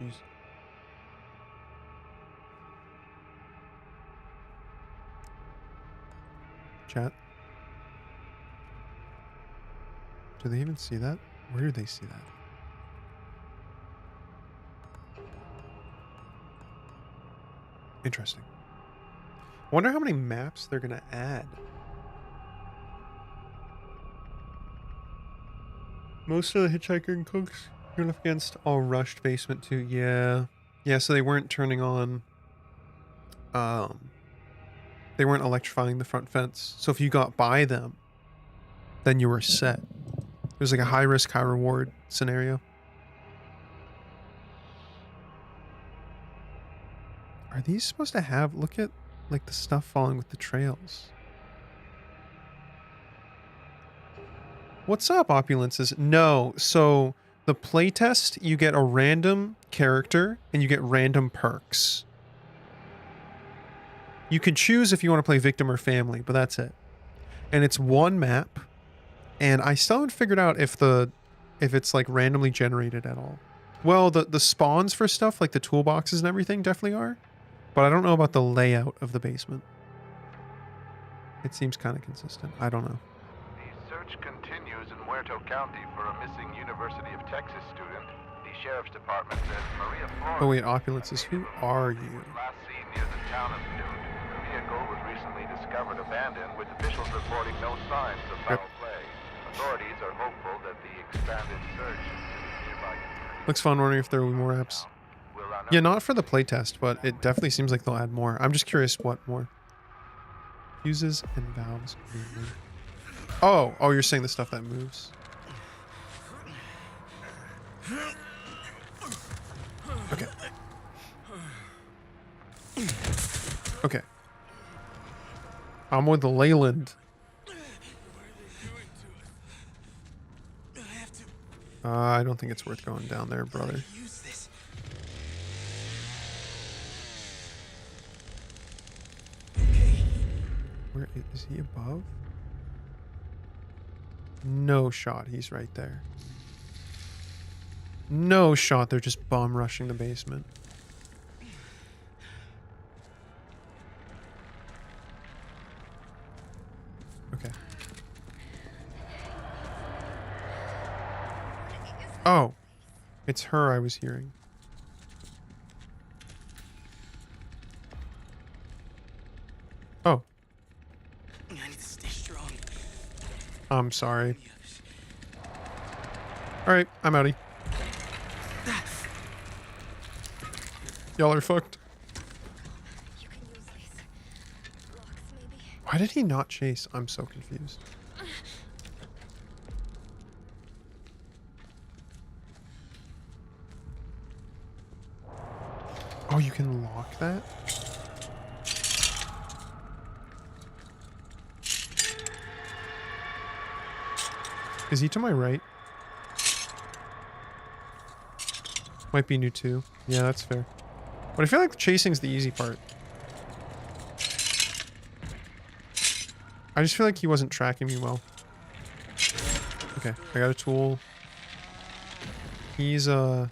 Jeez. Chat. Do they even see that? Where do they see that? Interesting. I wonder how many maps they're gonna add. Most of the hitchhiker and cooks you're up against all rushed basement too. Yeah. Yeah, so they weren't turning on they weren't electrifying the front fence. So if you got by them, then you were set. It was like a high risk, high reward scenario. Are these supposed to have... Look at, like, the stuff falling with the trails. What's up, Opulences? No, so the playtest, you get a random character, and you get random perks. You can choose if you want to play victim or family, but that's it. And it's one map, and I still haven't figured out if it's, like, randomly generated at all. Well, the spawns for stuff, like the toolboxes and everything, definitely are. But I don't know about the layout of the basement. It seems kind of consistent. I don't know. The search search continues in Muerto County for a missing University of Texas student. The Sheriff's Department says Maria Flores... Oh wait, Opulences, who are you? ...last seen near the town of Newt. The vehicle was recently discovered abandoned, with officials reporting no signs of foul play. Authorities are hopeful that the expanded search into the nearby... Looks fun, wondering if there will be more apps. Yeah, not for the playtest, but it definitely seems like they'll add more. I'm just curious what more. Fuses and valves. Oh, you're saying the stuff that moves. Okay. Okay. I'm with the Leyland. I don't think it's worth going down there, brother. Where is he above? No shot, he's right there. No shot, they're just bomb rushing the basement. Okay. Oh, it's her I was hearing. Oh. I need to stay strong. I'm sorry. Alright, I'm outie. Y'all are fucked. Why did he not chase? I'm so confused. Oh, you can lock that? Is he to my right? Might be new too. Yeah, that's fair. But I feel like chasing's the easy part. I just feel like he wasn't tracking me well. Okay, I got a tool. He's okay.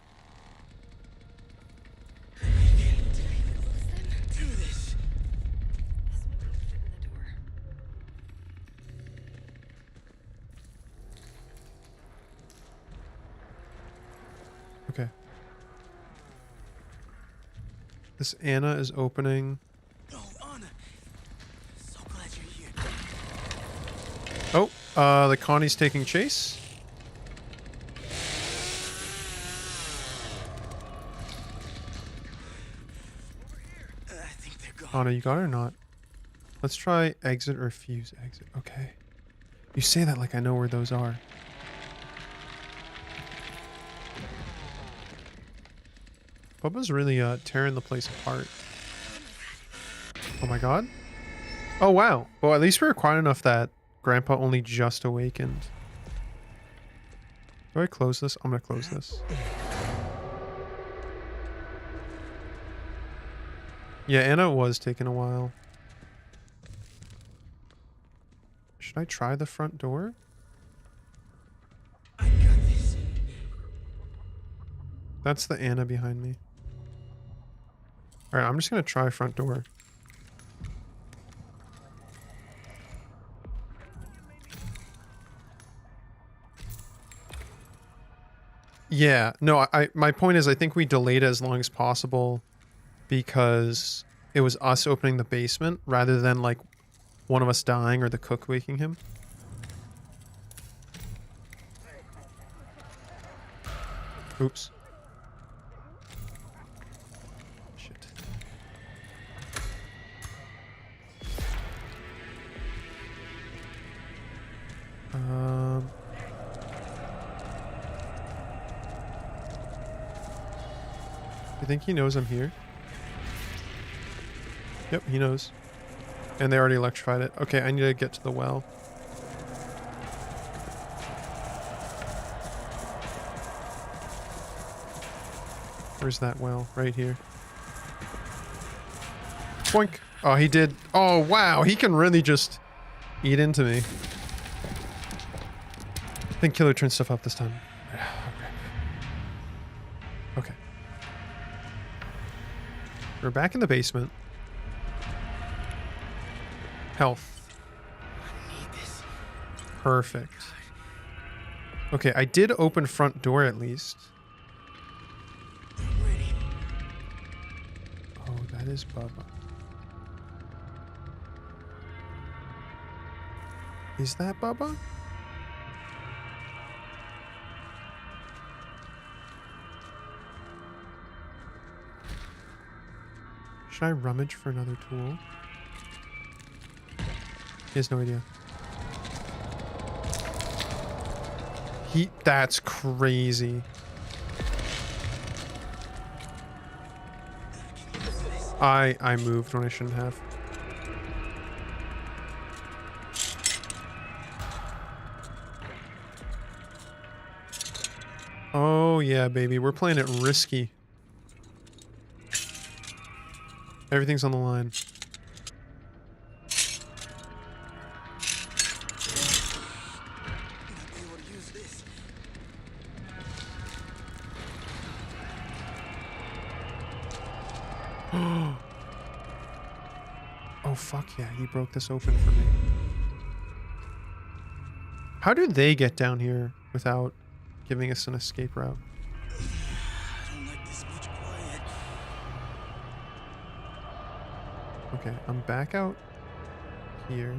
This Anna is opening. Oh, Anna. So glad you're here. Oh, the Connie's taking chase. I think they're gone. Anna, you got it or not? Let's try exit or fuse exit. Okay. You say that like I know where those are. Bubba's really tearing the place apart. Oh my god. Oh wow. Well, at least we were quiet enough that Grandpa only just awakened. Do I close this? I'm gonna close this. Yeah, Anna was taking a while. Should I try the front door? I got this. That's the Anna behind me. Alright, I'm just gonna try front door. Yeah, no, my point is I think we delayed it as long as possible because it was us opening the basement rather than like one of us dying or the cook waking him. Oops. Shit. You think he knows I'm here? Yep, he knows. And they already electrified it. Okay, I need to get to the well. Where's that well? Right here. Boink! Oh, he did. Oh, wow. He can really just eat into me. I think Killer turned stuff up this time. Okay. We're back in the basement. Health. I need this. Perfect. Okay, I did open front door at least. Oh, that is Bubba. Is that Bubba? Should I rummage for another tool? He has no idea. That's crazy. I moved when I shouldn't have. Oh yeah, baby. We're playing it risky. Everything's on the line. Oh fuck yeah, he broke this open for me. How do they get down here without giving us an escape route? I don't like this much quiet. Okay, I'm back out here.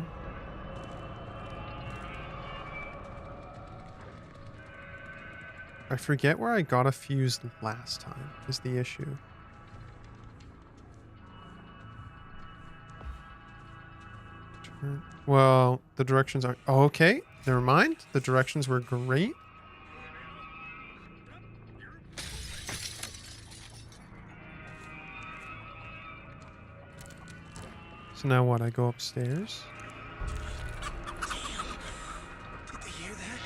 I forget where I got a fuse last time, is the issue. Well, the directions aren't... Oh, okay, never mind. The directions were great. So now what? I go upstairs? Did they hear that?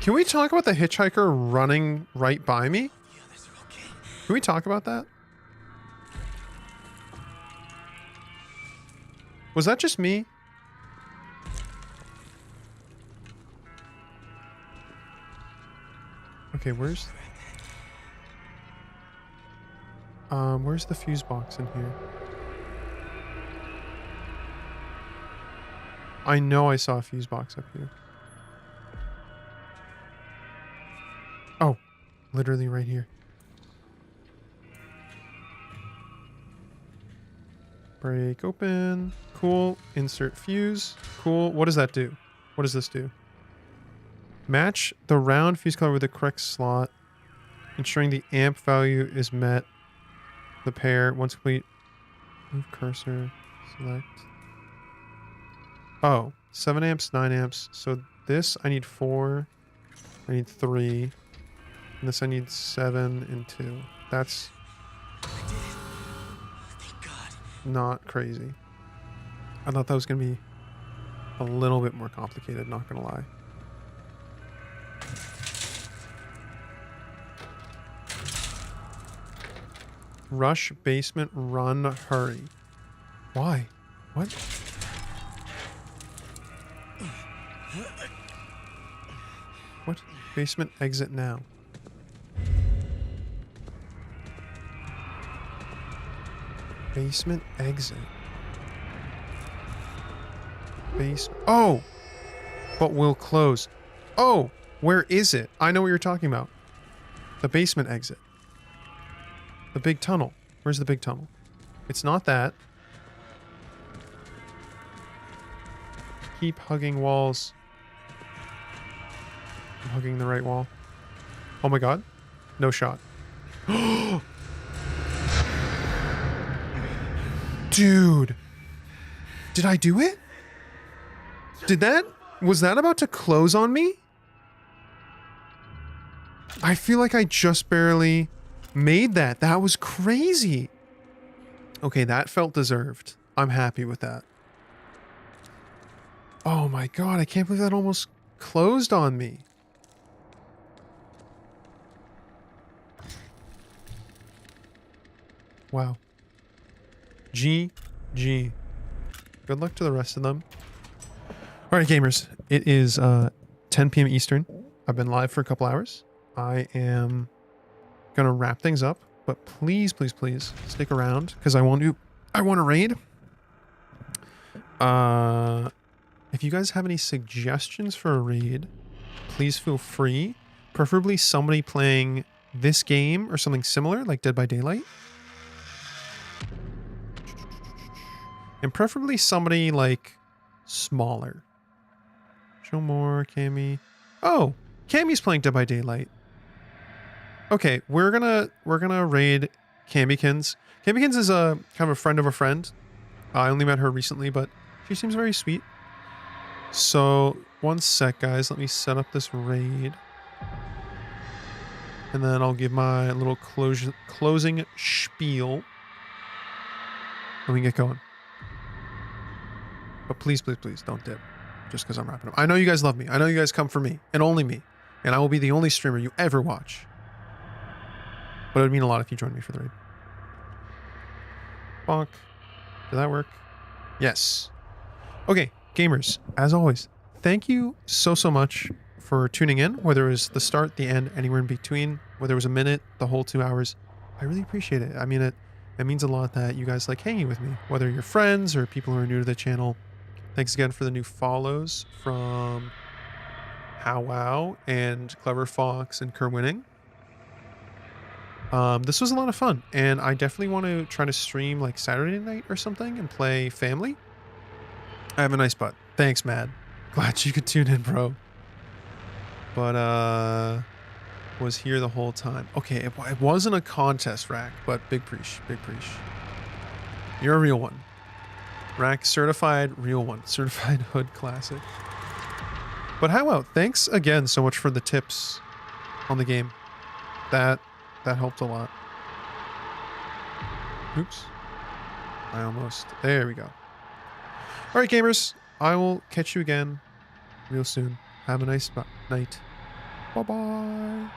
Can we talk about the hitchhiker running right by me? Can we talk about that? Was that just me? Okay, where's the fuse box in here? I know I saw a fuse box up here. Oh, literally right here. Break open. Cool. Insert fuse. Cool. What does that do? What does this do? Match the round fuse color with the correct slot, ensuring the amp value is met. The pair, once complete, move cursor, select. Oh, 7 amps, 9 amps. So this, I need 4. I need 3. And this, I need 7 and 2. That's not crazy. I thought that was going to be a little bit more complicated, not going to lie. Rush, basement, run, hurry. Why? What? What? Basement, exit now. Basement, exit. Oh! But we'll close. Oh! Where is it? I know what you're talking about. The basement exit. The big tunnel. Where's the big tunnel? It's not that. Keep hugging walls. I'm hugging the right wall. Oh my god. No shot. Dude. Did I do it? Was that about to close on me? I feel like I just barely made that. That was crazy. Okay, that felt deserved. I'm happy with that. Oh my god, I can't believe that almost closed on me. Wow. GG. Good luck to the rest of them. All right, gamers. It is 10 p.m. Eastern. I've been live for a couple hours. I am going to wrap things up, but please, please, please stick around because I want to raid. If you guys have any suggestions for a raid, please feel free. Preferably somebody playing this game or something similar, like Dead by Daylight. And preferably somebody like smaller. Show more, Cammy. Oh, Cammy's playing Dead by Daylight. Okay, we're gonna raid Cammykins. Cammykins is a kind of a friend of a friend. I only met her recently, but she seems very sweet. So, one sec, guys. Let me set up this raid. And then I'll give my little closing spiel. And we can get going. But please, please, please, don't dip. Just because I'm wrapping up. I know you guys love me. I know you guys come for me. And only me. And I will be the only streamer you ever watch. But it would mean a lot if you joined me for the raid. Bonk. Did that work? Yes. Okay, gamers, as always, thank you so much for tuning in, whether it was the start, the end, anywhere in between, whether it was a minute, the whole 2 hours. I really appreciate it. I mean, it means a lot that you guys like hanging with me, whether you're friends or people who are new to the channel. Thanks again for the new follows from Howwow and Clever Fox and Kerwinning. This was a lot of fun, and I definitely want to try to stream like Saturday night or something and play Family. I have a nice butt. Thanks, Mad. Glad you could tune in, bro. But, was here the whole time. Okay, it wasn't a contest, Rack, but big preach, big preach. You're a real one. Rack, certified real one. Certified hood classic. But how about, thanks again so much for the tips on the game. That helped a lot. Oops. There we go. All right, gamers. I will catch you again real soon. Have a nice night. Bye-bye.